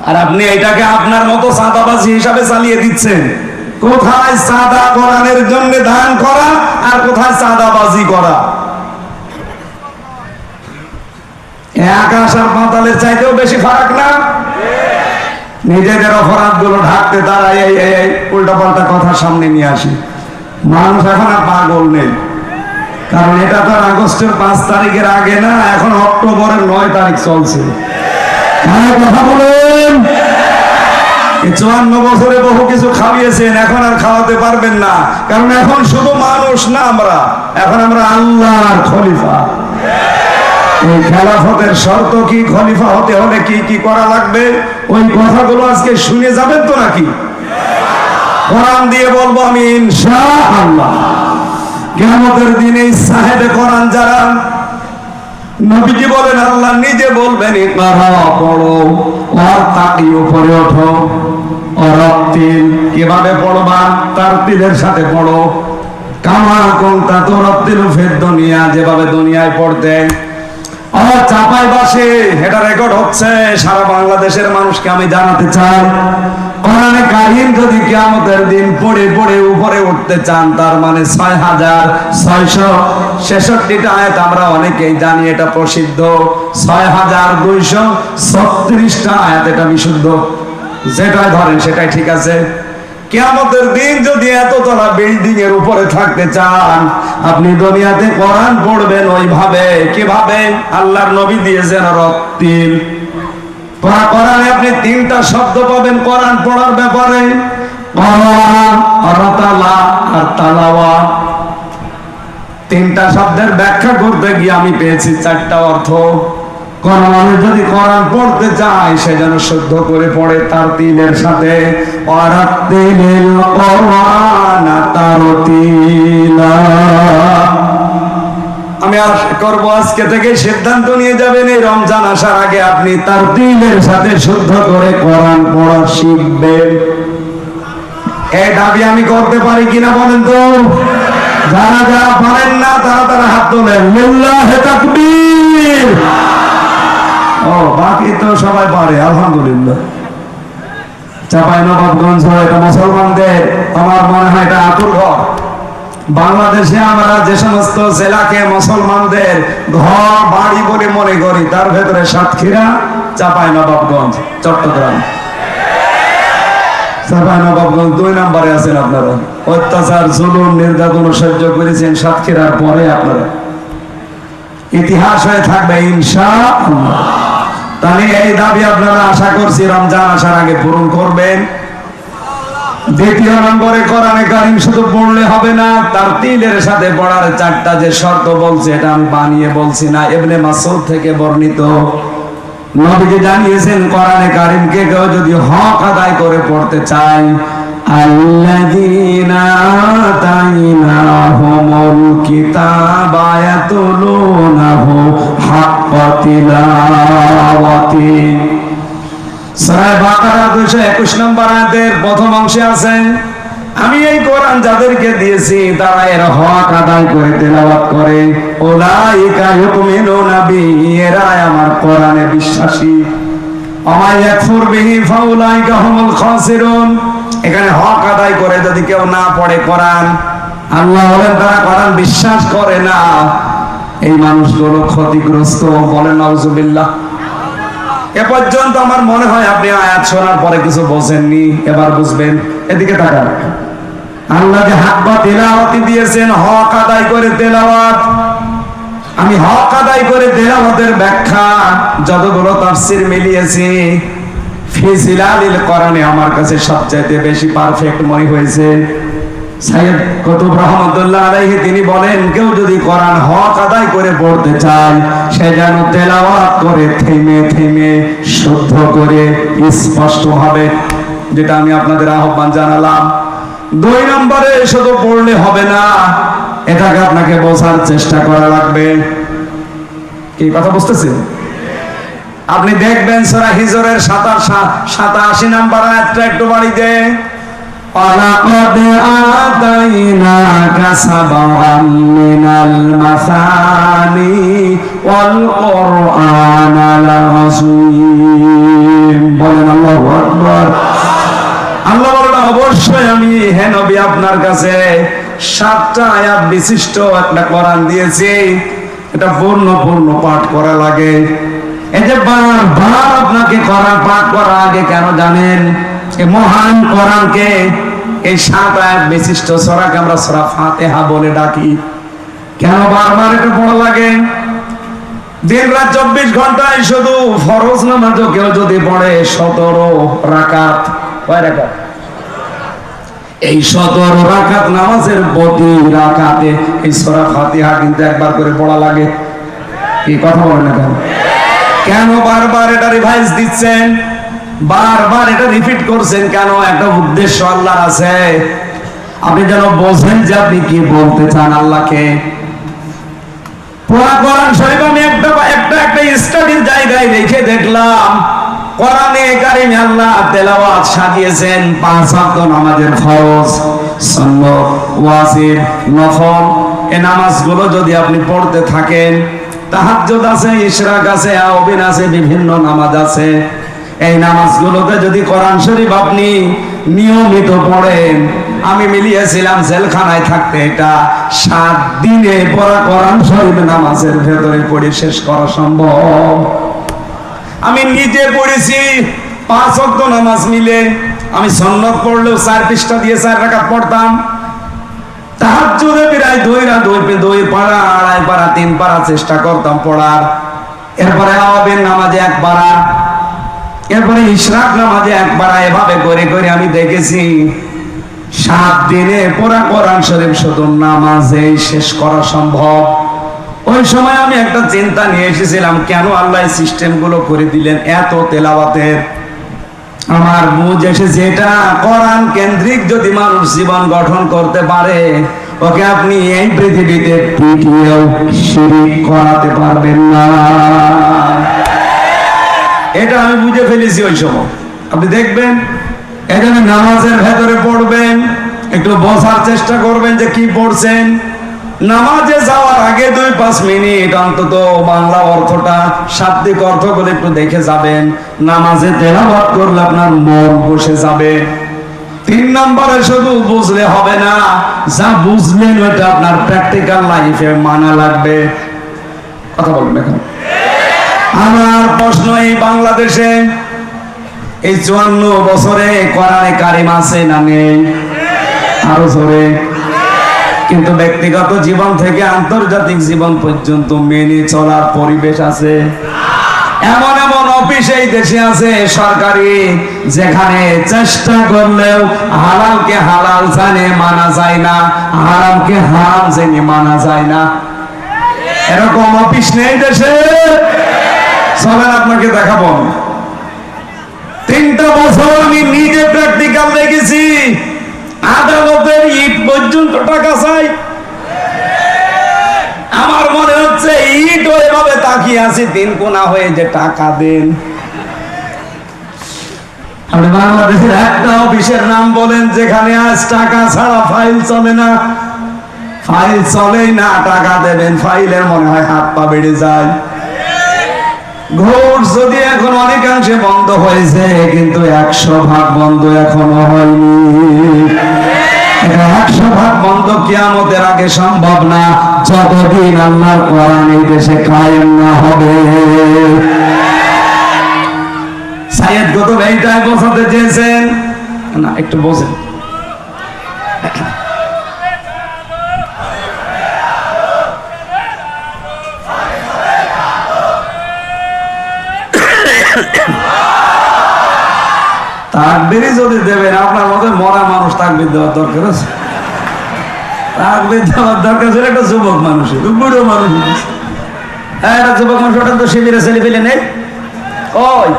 আর আপনি এটাকে আপনার মতো চাঁদাবাজি হিসাবে চালিয়ে দিচ্ছেন। কোথায় চাঁদা কোরআনের জন্য দান করা আর কোথায় চাঁদাবাজি করা? আকাশ আর পাতালের চাইতেও বেশি ফারাক না? নিজেদের অপরাধ গুলো ঢাকতে তারা এই উল্টা পাল্টা কথা সামনে নিয়ে আসে। মানুষ এখন আর পাগল নেই, কারণ এটা তো আগস্টের 5 তারিখের আগে না, এখন অক্টোবরের 9 তারিখ চলছে। কথা বলেন, 54 বছরে বহু কিছু খাওয়িয়েছেন, এখন আর খাওয়াতে পারবেন না, কারণ এখন শুধু মানুষ না, এখন আমরা আল্লাহর খলিফা। এই খেলাফতের শর্ত কি, খলিফা হতে হলে কি কি করা লাগবে, ওই কথাগুলো আজকে শুনে যাবেন তো নাকি? কোরআন দিয়ে বলবো আমি ইনশাআল্লাহ। কিয়ামতের দিনে সাহেবে কোরআন যারা, নবীজি বলেন আল্লাহ নিজে বলবেন ইকরা পড়ো, আর তাকি উপরে ওঠো, অরাত্তিল কিভাবে পড়বা, তারতিলের সাথে পড়ো, কামা কুনতা তুরাত্তিলু ফিদ দুনিয়া, যেভাবে দুনিয়ায় পড়তে। আর চাপাই বাসে এটা রেকর্ড হচ্ছে, সারা বাংলাদেশের মানুষকে আমি জানাতে চাই, কোরআনে কারীম যদি কিয়ামতের দিন পড়ে পড়ে উপরে উঠতে চান, তার মানে 6666টা আয়াত আমরা অনেকেই জানি, এটা প্রসিদ্ধ। 6236টা আয়াত এটা বিশুদ্ধ, যেটাই ধরেন সেটাই ঠিক আছে। কিয়ামতের দিন যদি এততলা বিল্ডিং এর উপরে থাকতে চান, আপনি দুনিয়াতে কোরআন পড়বেন ওইভাবে। কিভাবে? আল্লাহর নবী দিয়েছেন রত্তিল। কোরআনে আপনি 3টা শব্দ পাবেন কোরআন পড়ার ব্যাপারে, কোরআন, রাতালা আর তালাওয়া। 3টা শব্দের ব্যাখ্যা করতে গিয়ে আমি পেয়েছি 4টা অর্থ। কোন মানুষ যদি কোরআন পড়তে চায়, সে যেন শুদ্ধ করে পড়ে তারতিলের সাথে। ওয়ারাত্তিলিল কোরআন তারতিলা। আমি আশা করব আজকে থেকে সিদ্ধান্ত নিয়ে যাবেন, এই রমজান আসার আগে আপনি তারতিলের সাথে শুদ্ধ করে কোরআন পড়া শিখবেন। এই দাবি আমি করতে পারি কিনা বলেন তো? যারা যারা পারেন না তারা হাত তোলেন। লিল্লাহি তাকবীর। ও বাকি তো সবাই পারে, আলহামদুলিল্লাহ। চাঁপাইনবাবগঞ্জ এটা মুসলমানদের, আমার মনে হয় এটা আতুর ঘর। বাংলাদেশে আমরা যে সমস্ত জেলাকে মুসলমানদের ঘর বাড়ি বলে মনে করি, তার ভেতরে সাতক্ষীরা, চাঁপাইনবাবগঞ্জ, চট্টগ্রাম। চাঁপাইনবাবগঞ্জ 2 নম্বরে আছেন আপনারা। অত্যাচার, জুলুম, নির্যাতন সহ্য করেছেন সাতক্ষীরার পরে আপনারা। ইতিহাস হয়ে থাকবে ইনশাআল্লাহ। তাহলে এই দাবি আপনারা আশা করছি রমজান আসার আগে পূরণ করবেন। 2 নম্বরে কোরআনে কারীম শুধু পড়লে হবে না, তারতিলের সাথে পড়ার 4টা যে শর্ত বলছে, এটা আমি বানিয়ে বলছি না, ইবনে মাসউদ থেকে বর্ণিত। নবীজি জানিয়েছেন কোরআনে কারীমকে কেউ যদি হক আদায় করে পড়তে চায়, আল্লাযীনা আতাইনাহুমুল কিতাবা ইয়াতলুনাহু হাক্কা তিলাওয়াতি। সূরা বাকারা 221 নম্বর আয়াতের প্রথম অংশে আছে, আমি এই কোরআন যাদেরকে দিয়েছি তারা এর হক আদায় করে তেলাওয়াত করে। উলাইকা ইউমিনুনা বিহি, এরা আমার কোরআনে বিশ্বাসী। ওয়া ইয়াকফুর বিহি ফাউলাইকা হুমুল খাসিরুন। এখানে হক আদায় করে যদি কেউ না পড়ে কোরআন, আল্লাহ বলেন তারা কোরআন বিশ্বাস করে না, এই মানুষগুলো ক্ষতিগ্রস্ত। বলেন নাউজুবিল্লাহ। এ পর্যন্ত আমার মনে হয় আপনি আয়াত শোনার পরে কিছু বোঝেননি, এবার বুঝবেন। এদিকে তাকান। আল্লাহ যে হাক্কা তিলাওয়াতি দিয়েছেন, হক আদায় করে তেলাওয়াত। আমি হক আদায় করে তেলাওয়াতের ব্যাখ্যা যতগুলো তাফসীর মিলিয়েছি, ফি জিলালিল কোরআনে আমার কাছে সবচেয়ে বেশি পারফেক্ট মনে হয়েছে। সাইয়্যিদ কুতুব রাহমাতুল্লাহ আলাইহি তিনি বলেন, কেউ যদি কোরআন হক আদায় করে পড়তে চায়, সে যেন তেলাওয়াত করে থেমে থেমে শুদ্ধ করে স্পষ্ট হবে, যেটা আমি আপনাদের আহ্বান জানালাম। 2 নম্বরে শুধু পড়লে হবে না, এটাকে আপনাকে বোঝার চেষ্টা করা লাগবে। কি কথা বুঝতেছেন? আপনি দেখবেন সূরা হিজরের 87 নম্বর আয়াতটা একটু বাড়ি দেন। وَلَقَدْ آتَيْنَاكَ سَبْعًا مِنَ الْمَثَانِي وَالْقُرْآنَ الْعَظِيمَ। বলেন আল্লাহু আকবার। আল্লাহ বলেন অবশ্যই আমি হে নবী আপনার কাছে 7টা আয়াত বিশিষ্ট একটা কোরআন দিয়েছি। এটা পূর্ণ পাঠ করা লাগে। এই যে বারবার আপনাকে কোরআন পাঠ করা আগে কেন জানেন? এই মহান কোরআনকে, এই 7 আয়াত বিশিষ্ট সূরাকে আমরা সূরা ফাতিহা বলে ডাকি। কেন বারবার এটা পড়া লাগে? দিন রাত 24 ঘন্টায় শুধু ফরজ নামাজও কেউ যদি পড়ে 17 রাকাত, কয় রাকাত? এই 17 রাকাত নামাজের প্রতি রাকাতে এই সূরা ফাতিহা কিন্তু একবার করে পড়া লাগে। কি কথা বলেন না কেন? কেন বারবার এটা রিভাইজ দিচ্ছেন, বারবার এটা রিপিট করছেন কেন? একটা উদ্দেশ্য আল্লাহর আছে। আপনি যেন বোঝেন যে আপনি কি বলতে চান আল্লাহকে। পুরা কোরআন শরীফ আমি একটা স্টাডির জায়গায় রেখে দেখলাম, কোরআনে কারিমে আল্লাহ তেলাওয়াত সাজিয়েছেন 5 ওয়াক্ত নামাজের ফরজ, সুন্নাত, ওয়াজিব, নফল। এই নামাজগুলো যদি আপনি পড়তে থাকেন, তাহাজ্জুদ আছে, ইশরাক আছে, আওবিন আছে, বিভিন্ন নামাজ আছে, এই নামাজগুলোতে যদি কোরআন শরীফ আপনি নিয়মিত পড়েন, আমি মিলিয়েছিলাম জেলখানায় থাকতে এটা 7 দিনে পড়া কোরআন শরীফ নামাজের ভেতরে পড়ে শেষ করা সম্ভব। আমি নিজে পড়েছি 5 ওয়াক্ত নামাজ মিলে। আমি সুন্নাত পড়লেও 4 পৃষ্ঠা দিয়ে 4 রাকাত পড়তাম। তাহাজ্জুদে প্রায় 2 পারা, 2.5 পারা, 3 পারা চেষ্টা করতাম পড়ার। এরপরে আওয়াবিন নামাজে 1 পারা, এরপরে ইশরাক নামাজে 1 পারা। এভাবে করে করে আমি দেখেছি 7 দিনে পড়া কোরআন শরীফ শুধু নামাজে শেষ করা সম্ভব। ওই সময় আমি একটা চিন্তা নিয়ে এসেছিলাম, কেন আল্লাহ সিস্টেম গুলো করে দিলেন এত তেলাওয়াতের। আমার বুঝ এসেছে, এটা কোরআন কেন্দ্রিক যদি মানুষ জীবন গঠন করতে পারে, ওকে আপনি এই পৃথিবীতে পিটিয়েও শিরিক করাতে পারবেন না। এটা আমি বুঝে ফেলেছি ওই সময়। আপনি দেখবেন, এখানে নামাজের ভেতরে পড়বেন, একটু বোঝার চেষ্টা করবেন যে কি পড়ছেন। নামাজে যাওয়ার আগে 2-5 মিনিট অন্তত বাংলা অর্থটা, শাব্দিক অর্থগুলো একটু দেখে যাবেন। নামাজে তেলাওয়াত করলে আপনার মন বসে যাবে। 3 নম্বরে শুধু বুঝলে হবে না, যা বুঝলেন ওটা আপনার প্র্যাকটিক্যাল লাইফে মানা লাগবে। কথা বলবেন এখন। আমার প্রশ্ন, এই বাংলাদেশে এই 54 বছরে কোরআনে কারিম আছে না নেই? আরো জোরে। কিন্তু ব্যক্তিগত জীবন থেকে আন্তর্জাতিক জীবন পর্যন্ত মেনে চলার পরিবেশ আছে। এমন এমন অফিস এই দেশে আছে সরকারি, যেখানে চেষ্টা করলেও হালালকে হালাল জানে মানা যায় না, হারামকে হারাম জেনে মানা যায় না। এরকম অফিস নেই দেশে? চলেন আপনাকে দেখাবো। 3টা বছর আমি নিজে প্র্যাকটিক্যাল দেখেছি। আদালতের ইট পর্যন্ত টাকা চাই। আমার মনে হচ্ছে ইট এভাবে তাকিয়ে আছি 3 কোনা হয়ে, যে টাকা দেন। আপনি বাংলাদেশের একটা অফিসের নাম বলেন যেখানে আজ টাকা ছাড়া ফাইল চলে না? ফাইল চলেই না, টাকা দেবেন, ফাইলের মনে হয় হাত পা বেড়ে যায়। ঘোষ যদি এখন অনেকাংশে বন্ধ হয়েছে, কিন্তু 100% বন্ধ এখনো হয়নি। 100% বন্ধ কিয়ামতের আগে সম্ভব না, যতদিন আল্লাহর কোরআন এই দেশে কায়েম না হবে। সাইয়েদ কুতুব এইটাই বোঝাতে চেয়েছেন না, একটু বোঝেন। তাকবীরই যদি দেবেন, আপনার মতো মরা মানুষ তাকবীর দেওয়ার দরকার আছে? তাকবীর দেওয়ার দরকার ছিল একটা যুবক মানুষের, বুড়ো মানুষ। হ্যাঁ, একটা যুবক মানুষ, ওটা তো শিবিরে ছেলে পেলে নেই। ওই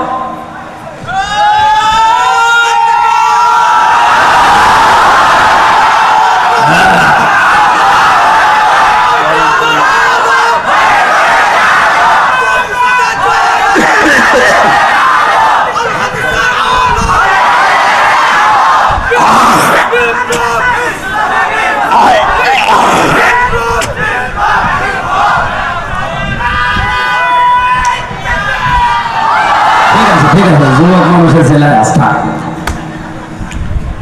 যুবক মানুষের ছেলে আস্থা।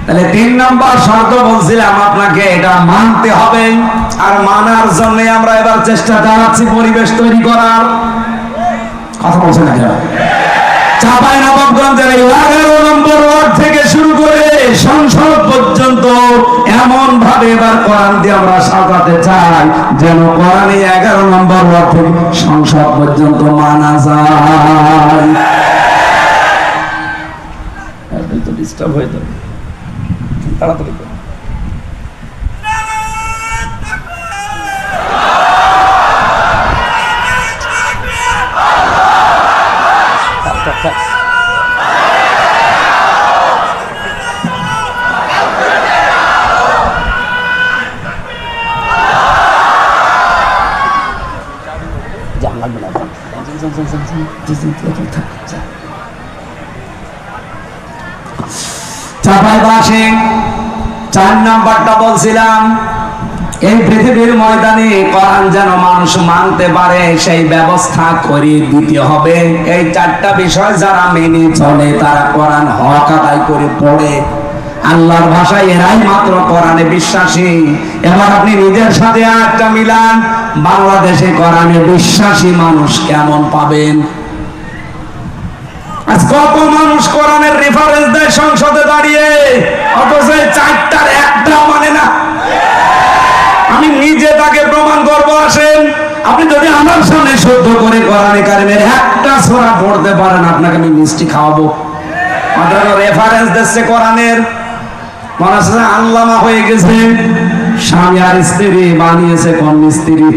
তাহলে 3 নম্বর শর্ত বলছিলাম আপনাকে, এটা মানতে হবে। আর মানার জন্য আমরা এবার চেষ্টা চালাচ্ছি পরিবেশ তৈরি করার। কথা বলছেন না কেন? চাঁপাইনবাবগঞ্জের 11 নম্বর ওয়ার্ড থেকে শুরু করে সংসদ পর্যন্ত এমন ভাবে এবার কোরআন দিয়ে আমরা সাজাতে চাই, যেন কোরআনে 11 নম্বর ওয়ার্ড থেকে সংসদ পর্যন্ত মানা যায়। ডিস্টার্ব হয়ে যাবে, তাড়াতাড়ি করুন। চাপাই বাসে 4 নাম্বারটা বলছিলাম, এই পৃথিবীর ময়দানে কোরআন যেন মানুষ মানতে পারে সেই ব্যবস্থা করে দিতে হবে। এই 4টা বিষয় যারা মেনে চলে তারা কোরআন হক আদায় করে পড়ে, আল্লাহর ভাষায় এরাই মাত্র কোরআনে বিশ্বাসী। এবার আপনি নিজের সাথে একটা মিলান, বাংলাদেশে কোরআনে বিশ্বাসী মানুষ কেমন পাবেন? আজ কত মানুষ কোরআনের রেফারেন্স দেয় সংসদে দাঁড়িয়ে, অথচ 4টার একটা মানে না। আমি নিজে তাকে প্রমাণ করবো, আসেন আপনি যদি আমার সামনে শুদ্ধ করে কোরআনে কারিমের একটা সূরা পড়তে পারেন, আপনাকে আমি মিষ্টি খাওয়াবো। অথচ রেফারেন্স দিচ্ছে কোরআনের, মনে হচ্ছে আল্লামা হয়ে গেছে, স্বামী আর স্ত্রী বানিয়েছে কোন মিস্ত্রি।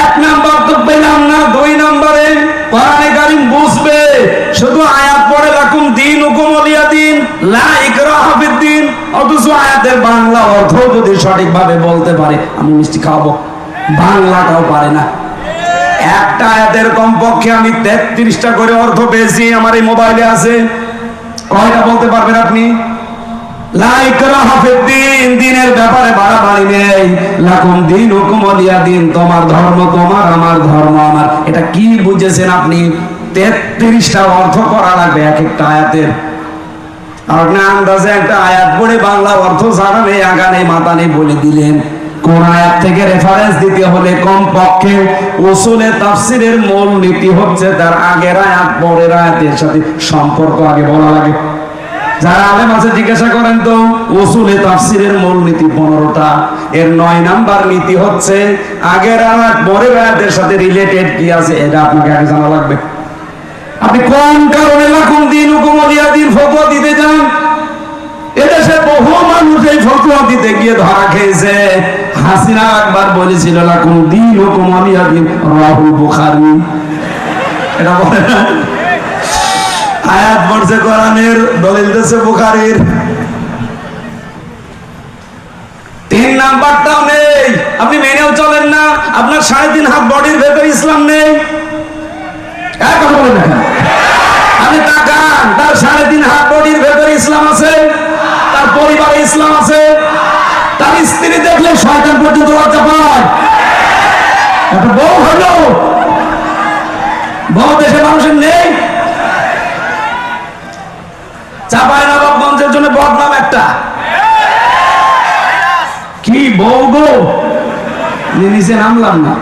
1 নাম্বার তো পেলাম না। 2 নম্বরে কোরআনে কারীম বুঝবে, শুধু আয়াত পড়ে লাকুম দীনুকুম ওয়ালিয়া দিন, লা ইকরাহা ফিদ্দিন, অথচ আয়াতের বাংলা অর্থ যদি সঠিকভাবে বলতে পারে আমি মিষ্টি খাওয়াবো, বাংলাটাও পারে না। একটা আয়াতের কমপক্ষে আমি 33টা করে অর্থ পেয়েছি, আমার এই মোবাইলে আছে। কয়টা বলতে পারবেন আপনি? লা ইকরাহা ফিদ্দিন, দ্বীনের ব্যাপারে বাড়াবাড়ি নেই। লাকুম দীনুকুম ওয়ালিয়া দিন, তোমার ধর্ম তোমার, আমার ধর্ম আমার। এটা কি বুঝেছেন আপনি? 33টা অর্থ করা লাগবে এক একটা আয়াতের। আপনি আন্দাজে একটা আয়াত পড়ে বাংলা অর্থ জানা নেই, আগা নেই, মাথা নেই বলে দিলেন। কোন আয়াত থেকে রেফারেন্স দিতে হলে কমপক্ষে উসুলে তাফসীরের মূল নীতি হচ্ছে তার আগের আয়াত পরের আয়াতের সাথে সম্পর্ক আগে বলা লাগে। যারা আলেম আছে জিজ্ঞাসা করেন তো, উসুলে তাফসীরের মূল নীতি 15টা, এর 9 নাম্বার নীতি হচ্ছে আগের আয়াত পরের আয়াতের সাথে রিলেটেড কি আছে এটা আপনাকে আগে জানা লাগবে। আপনি কোন কারণে লাকুম দীনুকুম ওয়ালিয়া দিন ফতোয়া দিতে যান? এদেশে বহু মানুষ এই ফতোয়া দিতে গিয়ে ধরা খেয়েছে। হাসিনা একবার বলেছিল লাকুম দীনুকুম ওয়ালিয়া দিন, রাহুল বুখারী। এটা বলে না, আয়াত পড়ছে কোরআনের, দলিল দিচ্ছে বুখারীর। 3 নাম্বারটাও নেই, আপনি মেনেও চলেন না। আপনার 3.5 হাত বডির ভেতরে ইসলাম নেই। কথা বলেন না, আপনি তাকান, তার 3.5 হাত বডির ভেতরে ইসলাম আছে, তার পরিবারে ইসলাম আছে, তার স্ত্রী দেখলে শয়তান পর্যন্ত লজ্জা পায়। একটা বউ হলো, বউ দেশে মানুষের নেই। চাঁপাইনবাবগঞ্জের জন্য বদনাম একটা, কি বউ গো, নিচে নামলাম না।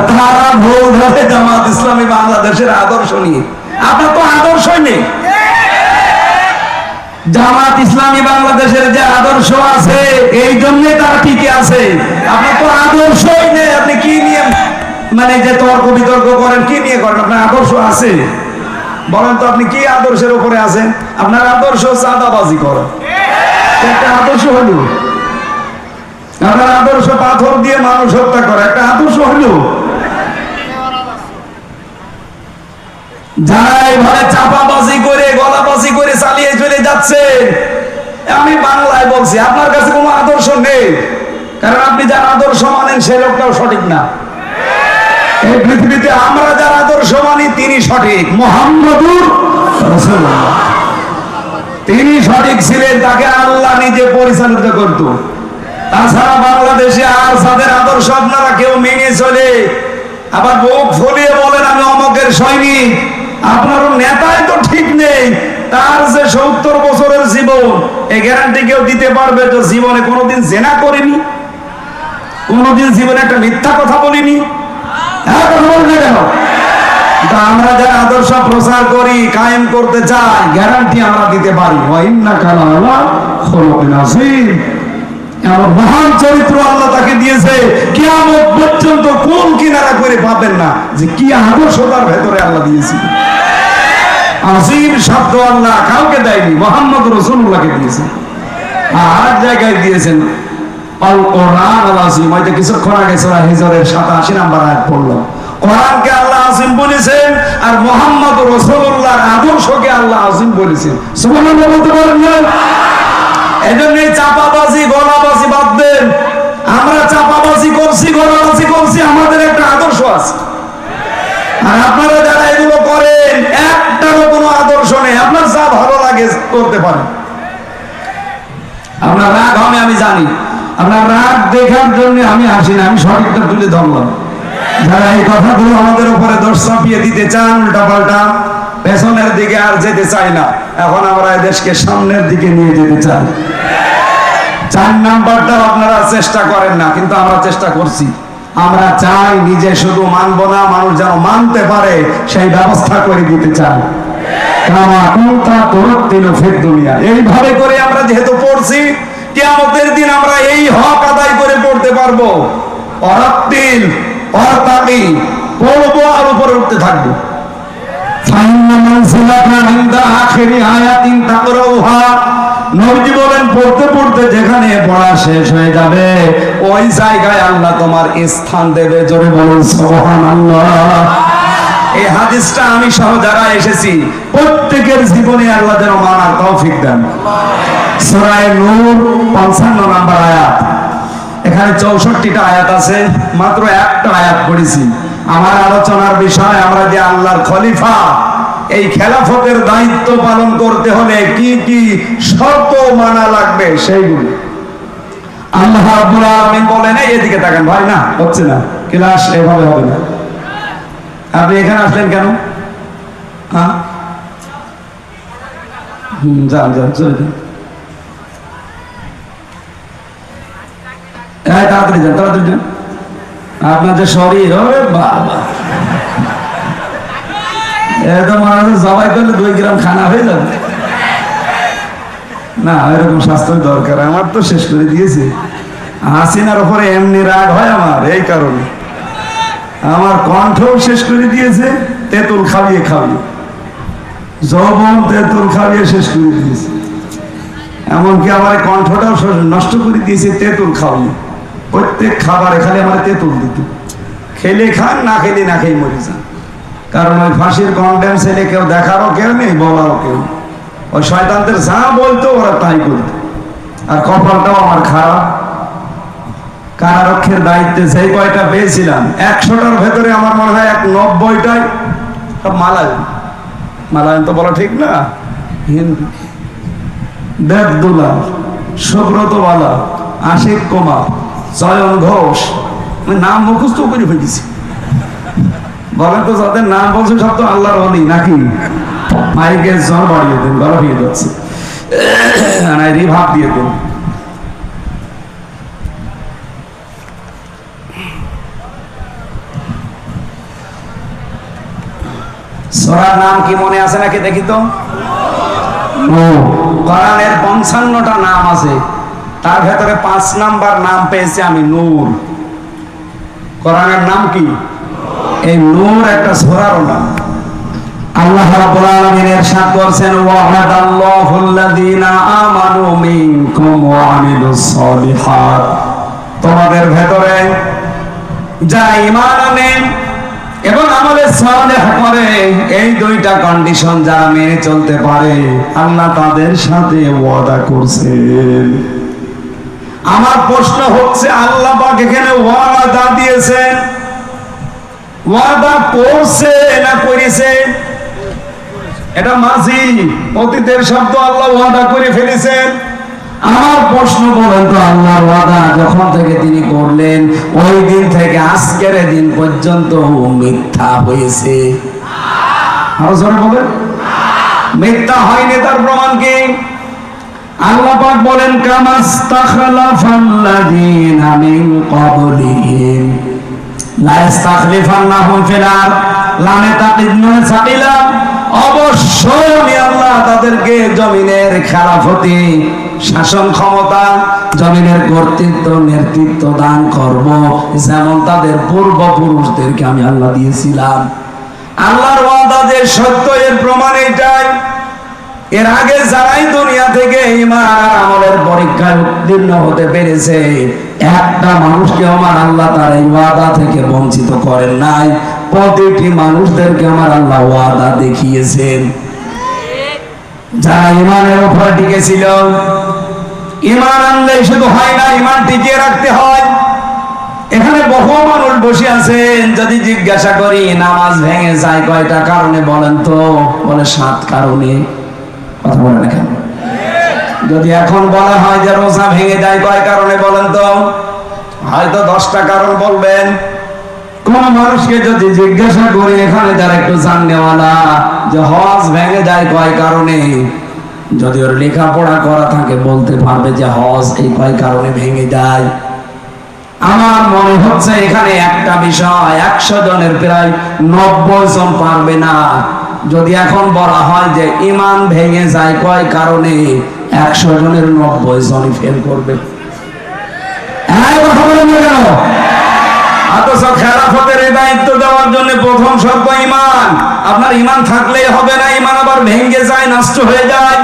তারা ভুল ধরে জামাত ইসলামী বাংলাদেশের আদর্শ নিয়ে। আপনার তো আদর্শই নেই। জামাত ইসলামী বাংলাদেশের যে আদর্শ আছে এই জন্য তারা টিকে আছে। আপনার তো আদর্শই নেই। আপনি কি নিয়ে মানে যে তর্ক বিতর্ক করেন, কি নিয়ে করেন? আপনার আদর্শ আছে? বলেন তো আপনি কি আদর্শের উপরে আছেন? আপনার আদর্শ চাঁদাবাজি করেন, একটা আদর্শ হলো। আপনার আদর্শ পাথর দিয়ে মানুষ হত্যা করে, একটা আদর্শ হলো। যারা এইভাবে চাপাবাজি করে গলাবাজি করে চালিয়ে চলে যাচ্ছে, আমি বাংলায় বলছি আপনার কাছে কোনো আদর্শ নেই, কারণ আপনি যার আদর্শ মানেন সেই লোকটাও সঠিক না। এই পৃথিবীতে আমরা যার আদর্শ মানি তিনি সঠিক, মুহাম্মদুর রাসূলুল্লাহ। তিনি সঠিক ছিলেন, তাকে আল্লাহ নিজে পরিচালিত করত। তাছাড়া বাংলাদেশে আর যাদের আদর্শ আপনারা কেউ মেনে চলে আবার বুক ফুলিয়ে বলেন আমি অমকের সৈনিক, আপনার নেতাই তো ঠিক নেই। তার যে 70 বছরের জীবন, এই গ্যারান্টি কেউ দিতে পারবে তো জীবনে কোনোদিন জেনা করেনি, কোনোদিন জীবনে একটা মিথ্যা কথা বলিনি? আমরা যারা আদর্শ প্রচার করি, কায়েম করতে চাই, গ্যারান্টি আমরা দিতে পারি এমন মহান চরিত্র আল্লাহ তাকে দিয়েছে, কিয়ামত পর্যন্ত কোন কিনারা করে পাবেন না যে কি আদর্শ তার ভেতরে আল্লাহ দিয়েছে। আজিম শব্দ আল্লাহ কাউকে দেয়নি, মুহাম্মদ রাসূলুল্লাহকে দিয়েছেন। আর জায়গায় দিয়েছেন আল কোরআন আল আজিম। হয়তো কিছুক্ষণ আগে সূরা হিজরের 87 নম্বর আয়াত পড়লাম। কোরআনকে আল্লাহ আজিম বলেছেন, আর মুহাম্মদ রাসূলুল্লাহর আদর্শকে আল্লাহ আজিম বলেছেন। সুবহানাল্লাহ বলতে পারেন না? এজন্য চাপাবাজি গলাবাজি বাদ দেন। আমরা চাপাবাজি করছি, গলা আমাদের একটা আদর্শ আছে। আর আপনারা যারা এগুলো করেন একটারও কোনো আদর্শ নেই। আপনার যা ভালো লাগে করতে পারেন। আপনার রাগ হবে আমি জানি, আপনার রাগ দেখার জন্য আমি আসি না, আমি সঠিকটা তুলে ধরলাম। যারা এই কথাগুলো আমাদের উপরে দোষ চাপিয়ে দিতে চান উল্টা পাল্টা, পেছনের দিকে আর যেতে চাই না, এখন আমরা এই দেশকে সামনের দিকে নিয়ে যেতে চাই। 4 নাম্বারটা আপনারা চেষ্টা করেন না, কিন্তু আমরা চেষ্টা করছি। আমরা চাই নিজে শুধু মানবো না, মানুষ যেন মানতে পারে সেই ব্যবস্থা করে দিতে চাই। এইভাবে করে আমরা যেহেতু পড়ছি, কিয়ামতের দিন আমরা এই হক আদায় করে পড়তে পারবো। অরাত্তিল অরাতাকি পড়বো আর উপরে উঠতে থাকবো। নবীজি বলেন পড়তে পড়তে যেখানে পড়া শেষ হয়ে যাবে ওই জায়গায় আল্লাহ তোমার স্থান দেবে। জোরে বলুন সুবহানাল্লাহ। এই হাদিসটা আমি সহ যারা এসেছি প্রত্যেকের জীবনে আল্লাহ যেন মানার তৌফিক দেন। সূরা নূর 55 নম্বর আয়াত। এখানে 64টা আয়াত আছে, মাত্র একটা আয়াত পড়েছি। আমার আলোচনার বিষয় আমরা যে আল্লাহর খলিফা, এই খেলাফতের দায়িত্ব পালন করতে হলে কি কি শর্ত মানা লাগবে সেইগুলো আল্লাহ রাব্বুল আলামিন বলেন। এদিকে তাকান ভাই, না হচ্ছে না, ক্লাস এভাবে হবে না। আপনি এখানে আসলেন কেন? হ্যাঁ, যান যান, চলে যান, তাড়াতাড়ি যান, তাড়াতাড়ি যান। আপনার যে শরীর, ওরে বাবা, এরকম মানুষ জবাই করলে 2 গ্রাম খানা হয়ে যাবে না। এরকম স্বাস্থ্য দরকার। আমার তো শেষ করে দিয়েছে। হাসিনার উপরে এমনি রাগ হয় আমার, এই কারণে আমার কণ্ঠও শেষ করে দিয়েছে। তেঁতুল খাইয়ে খাইয়ে, যৌবন তেঁতুল খাইয়ে শেষ করে দিয়েছে। এমনকি আমার কণ্ঠটাও নষ্ট করে দিয়েছে তেঁতুল খাওয়িয়ে। প্রত্যেক খাবারে খালি আমার তেঁতুল দিত। খেলে খান, না খেলে না খেয়ে মরে যান। কারণ ওই ফাঁসির কন্ডেম ছেলে কেউ দেখারও কেউ নেই, বলারও কেউ। ওই শয়তানদের যা বলতো ওরা তাই করতো। আর কপালটাও আমার খারাপ। কারারক্ষের দায়িত্বে সেই কয়টা পেয়েছিলাম 100টার ভেতরে আমার মনে হয় 90টাই সব মালায়ন। মালায়ন তো বলা ঠিক না, হিন্দু। দেবদুলা, সুব্রত বালা, আশিক কুমার, চয়ন ঘোষ, নাম মুখস্থ করে ফেলেছি। বলেন তো যাদের নাম বলছে সব তো আল্লাহর ওলি নাকি? মাইকের জ্বর বাড়িয়ে দেন, গলা হয়ে যাচ্ছে, রিভাব দিয়ে দেন। সূরার নাম কি মনে আছে নাকি দেখি তো? কোরআনের 55টা নাম আছে, তার ভেতরে 5 নাম্বার নাম পেয়েছি আমি, নূর। কোরআনের নাম কি? এই নূর একটা সূরার নাম। আল্লাহ রাব্বুল আলামিন ইরশাদ করেছেন, ওয়া'আদাল্লাহুল্লাযীনা আমানু মিনকুম ওয়া আমিলুস সালিহাত। তোমাদের ভেতরে যারা ঈমান আনে এবং আমলে সালেহ করে, এই 2টা কন্ডিশন যারা মেনে চলতে পারে, আল্লাহ তাদের সাথে ওয়াদা করছেন। আমার প্রশ্ন হচ্ছে, আল্লাহ পাক এখানে ওয়াদা দিয়েছেন, ওয়াদা করছে না করেছে? এটা মাঝি অতীতের শব্দ। আল্লাহ ওয়াদা করে ফেলেছেন। আমার প্রশ্ন, বলেন তো আল্লাহর ওয়াদা যখন থেকে তিনি করলেন ওই দিন থেকে আজকের দিন পর্যন্ত মিথ্যা হয়েছে? আরো জোরে বলেন, মিথ্যা হয়নি। তার প্রমাণ কি? আল্লাহ পাক বলেন, কামাস্তাখলাফাল্লাযীনা মিন ক্বাবলিহিম লা ইস্তাখলিফান্নাহুম ফিল আরদ লামে তাকিদনা সাকিলা। অবশ্যই আমি আল্লাহ তাদেরকে জমিনের খেলাফতি, শাসন ক্ষমতা, জমিনের কর্তৃত্ব, নেতৃত্ব দান করব, যেমন তাদের পূর্বপুরুষদেরকে আমি আল্লাহ দিয়েছিলাম। আল্লাহর ওয়াদা যে সত্য, এর প্রমাণ এটাই। এর আগে যারাই দুনিয়া থেকে ঈমান আর আমলের পরীক্ষায় উত্তীর্ণ হতে পেরেছে, একটা মানুষকে আমার আল্লাহ তার এই ওয়াদা থেকে বঞ্চিত করেন নাই। প্রতিটি মানুষদেরকে আমার আল্লাহ ওয়াদা দেখিয়েছেন। যারা ঈমানের উপর টিকে ছিল, ঈমান আনলে শুধু হয় না, ঈমান টিকিয়ে রাখতে হয়। এখানে বহু মানুষ বসে আছেন, যদি জিজ্ঞাসা করি নামাজ ভেঙে যায় কয়টা কারণে বলেন তো, বলে 7 কারণে। কথা বলে না কেন? যদি এখন বলা হয় যে রোজা ভেঙে যায় কয় কারণে বলেন তো, হয়তো 10টা কারণ বলবেন। কোন মানুষকে যদি জিজ্ঞাসা করি এখানে যারা একটু জাননেওয়ালা যে হজ ভেঙে যায় কয় কারণে, যদি ওর লেখাপড়া করা থাকে বলতে পারবে যে হজ এই কয় কারণে ভেঙে যায়। আমার মনে হচ্ছে এখানে একটা বিষয় 100 জনের প্রায় 90 জন পারবে না। যদি এখন বলা হয় যে ঈমান ভেঙে যায় কয় কারণে, 100 জনের 90 জনই ফেল করবে। কথা বলেন না কেন? অথচ খেলাফতের এই দায়িত্ব দেওয়ার জন্য প্রথম শর্ত ঈমান। আপনার ঈমান থাকলেই হবে না, ঈমান আবার ভেঙে যায়, নষ্ট হয়ে যায়।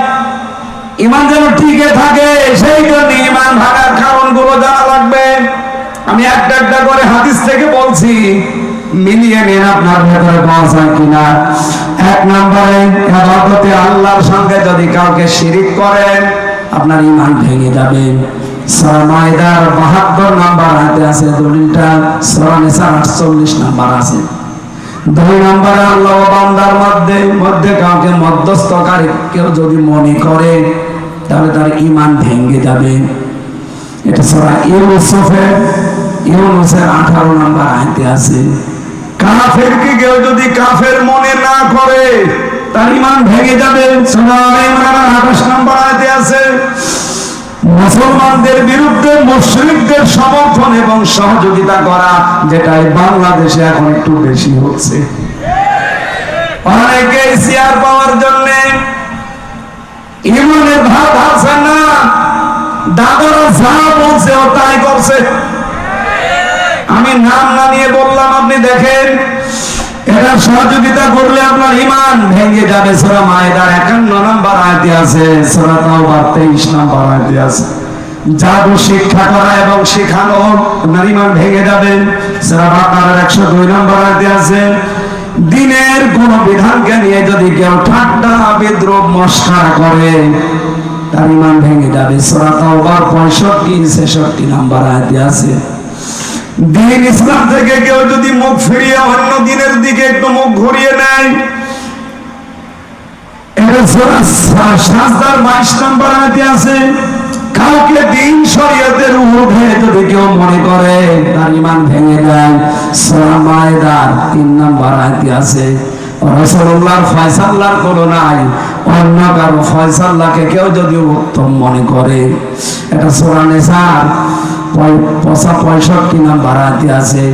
ঈমান যেন টিকে থাকে, সেই জন্য ঈমান ভাঙার কারণগুলো জানা লাগবে। আমি একটা একটা করে হাদিস থেকে বলছি, মিলিয়ে নিন আপনার ভেতরে পাওয়া যায় কিনা। 1 নম্বরে, ইবাদতে আল্লাহর সঙ্গে যদি কাউকে শিরিক করেন আপনার ঈমান ভেঙে যাবে। সূরা মাইদার 72 নম্বর আয়াতে আছে দলিলটা, সূরা নিসার 48 নম্বর আছে। 2 নম্বরে, আল্লাহ ও বান্দার মধ্যে কাউকে মধ্যস্থকারী কেউ যদি মনে করে তাহলে তার ঈমান ভেঙে যাবে। এটা সূরা ইউনুসের 18 নম্বর আয়াতে আছে। কাফেরকে কেউ যদি কাফের মনে না করে তার ঈমান ভেঙে যাবে। সূরা আলে ইমরান 28 নম্বর আয়াতে আছে। মুসলমানদের বিরুদ্ধে মুশরিকদের সমর্থন এবং সহযোগিতা করা, যেটা বাংলাদেশে এখন একটু বেশি হচ্ছে। অনেকে শেয়ার পাওয়ার জন্য ঈমানের ভাত আছে না, দাদারা যা বলছে ও তাই করছে। আমি নাম না নিয়ে বললাম, আপনি দেখেন এটা সহযোগিতা করলে আপনার ঈমান ভেঙে যাবে। সূরা মাইদার 51 নম্বর আয়াতে আছে, সূরা তাওবার 23 নম্বর আয়াতে আছে। জাদু শিক্ষা করা এবং শেখানো আপনার ঈমান ভেঙে যাবে। সূরা বাকারার 102 নম্বর আয়াতে আছে। দিনের কোন বিধানকে নিয়ে যদি কেউ ঠাট্টা বিদ্রুপ মস্করা করে তার ঈমান ভেঙে যাবে। সূরা তাওবার 65-66 নম্বর আয়াতে আছে। দিন ইসলাম থেকে কেউ যদি মুখ ফিরিয়ে অন্য দিনের দিকে একটু মুখ ঘুরিয়ে নেয়, এটা সূরা সাজদার 22 নম্বর আয়াতে আছে। কাউকে দিন শরীয়তের ঊর্ধ্বে যদি কেউ মনে করে তার ঈমান ভেঙে যায়। সূরা মাইদার 3 নম্বর আয়াতে আছে। রাসূলুল্লাহর ফয়সালার তুলনায় অন্য কারো ফয়সালাকে কেউ যদি উত্তম মনে করে, এটা সূরা নিসার 65 নম্বর আয়াতে আছে।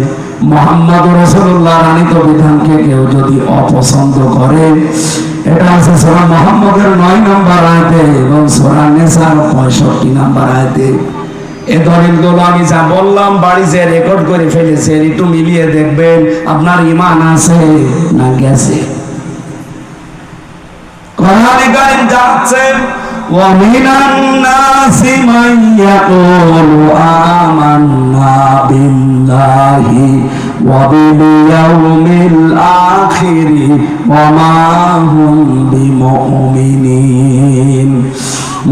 মুহাম্মদ রাসূলুল্লাহর আনিত বিধানকে কেউ যদি অপছন্দ করে, এটা আছে সূরা মুহাম্মদের 9 নম্বর আয়াতে এবং সূরা নিসার 65 নম্বর আয়াতে। এই দলিলগুলো আমি যা বললাম বাড়িতে রেকর্ড করে ফেলেছেন, একটু মিলিয়ে দেখবেন আপনার ঈমান আছে না গেছে। কোরআনে কারীম যাচ্ছে, ওয়া মিনান নাসি মান ইয়াকুলু আমান্না বিল্লাহি ওয়া বিল ইয়াউমিল আখিরি ওয়া মা হুম বিমুমিনিন।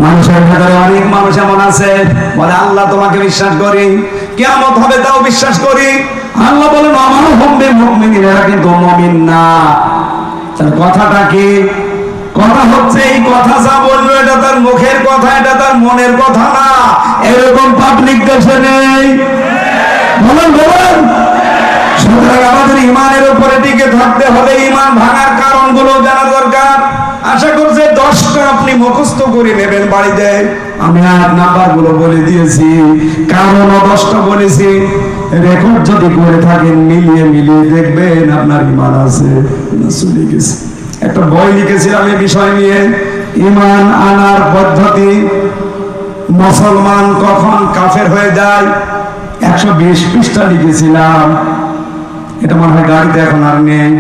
মানুষের ভেতরে অনেক মানুষ এমন আছে বলে আল্লাহ তোমাকে বিশ্বাস করি, কিয়ামত হবে তাও বিশ্বাস করি। আল্লাহ বলেন ওয়া মা হুম বিমুমিনিন, এরা কিন্তু মুমিন না। তাহলে কথাটা কি? কথা হচ্ছে এই কথা যা বললো এটা তার মুখের কথা, এটা তার মনের কথা না। এরকম পাবলিক দেশে নেই। বলেন বলেন। সুতরাং আমাদের ঈমানের উপরে টিকে থাকতে হলে ঈমান ভাঙার কারণগুলো জানা দরকার। আশা করছি 10টা আপনি মুখস্থ করে নেবেন বাড়িতে। আমি আয়াত নাম্বারগুলো বলে দিয়েছি, কারণও 10টা বলেছি। রেকর্ড যদি করে থাকেন মিলিয়ে মিলিয়ে দেখবেন আপনার ঈমান আছে না চলে গেছে। একটা বই লিখেছিলাম এই বিষয় নিয়ে, ঈমান আনার পদ্ধতি, মুসলমান কখন কাফের হয়ে যায়। 120 পৃষ্ঠা লিখেছিলাম। এটা মনে হয় গাড়িতে এখন আর নেই।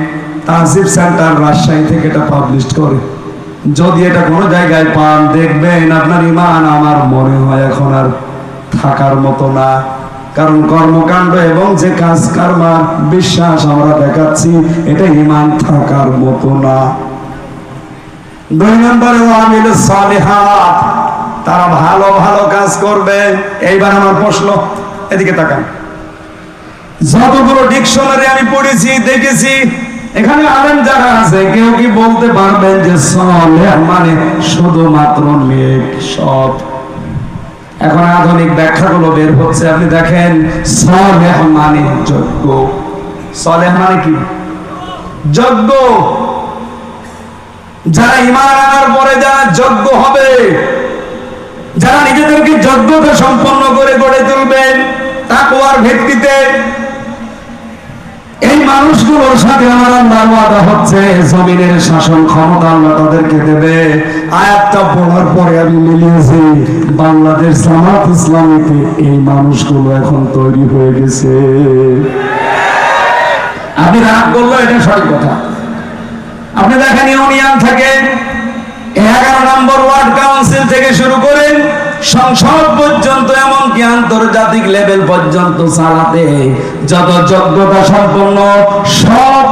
তাহসিব সেন্টার রাজশাহী থেকে এটা পাবলিশ করে। যদি এটা কোনো জায়গায় পান দেখবেন আপনার ঈমান আমার মনে হয় এখন আর থাকার মতো না। কারণ কর্মকাণ্ড এবং যে কাজ কর্মার বিশ্বাস আমরা দেখাচ্ছি এটা ঈমান থাকার মতো না। 2 নম্বরে ওয়ামিলুস সালিহাত, তারা ভালো ভালো কাজ করবে। এইবার আমার প্রশ্ন, এদিকে তাকান। যতগুলো ডিকশনারি আমি পড়েছি দেখেছি, এখানে আলেম যারা আছে কেউ কি বলতে পারবেন যে সালেহ মানে শুধুমাত্র নেক সৎ? এখন আধুনিক ব্যাখ্যাগুলো বের হচ্ছে, আপনি দেখেন সালেহ মানে যোগ্য। সালেহ মানে কি? যোগ্য। যারা ঈমান আনার পরে যারা যোগ্য হবে, যারা নিজেদেরকে যোগ্যতা সম্পন্ন করে গড়ে তুলবেন তাকওয়ার ভিত্তিতে, এই মানুষগুলোর সাথে আমার আল্লাহর ওয়াদা হচ্ছে জমিনের শাসন ক্ষমতা আল্লাহ তাদেরকে দেবে। আয়াতটা পড়ার পরে আমি মিলিয়েছি বাংলাদেশ জামাত ইসলামীতে এই মানুষগুলো এখন তৈরি হয়ে গেছে। আপনি রাগ করলো, এটা সঠিক কথা। আপনি দেখেন ইউনিয়ন থেকে 11 নম্বর ওয়ার্ড কাউন্সিল থেকে শুরু করেন সংসদ পর্যন্ত, এমনকি আন্তর্জাতিক লেভেল পর্যন্ত চালাতে যত যোগ্যতা সম্পন্ন সব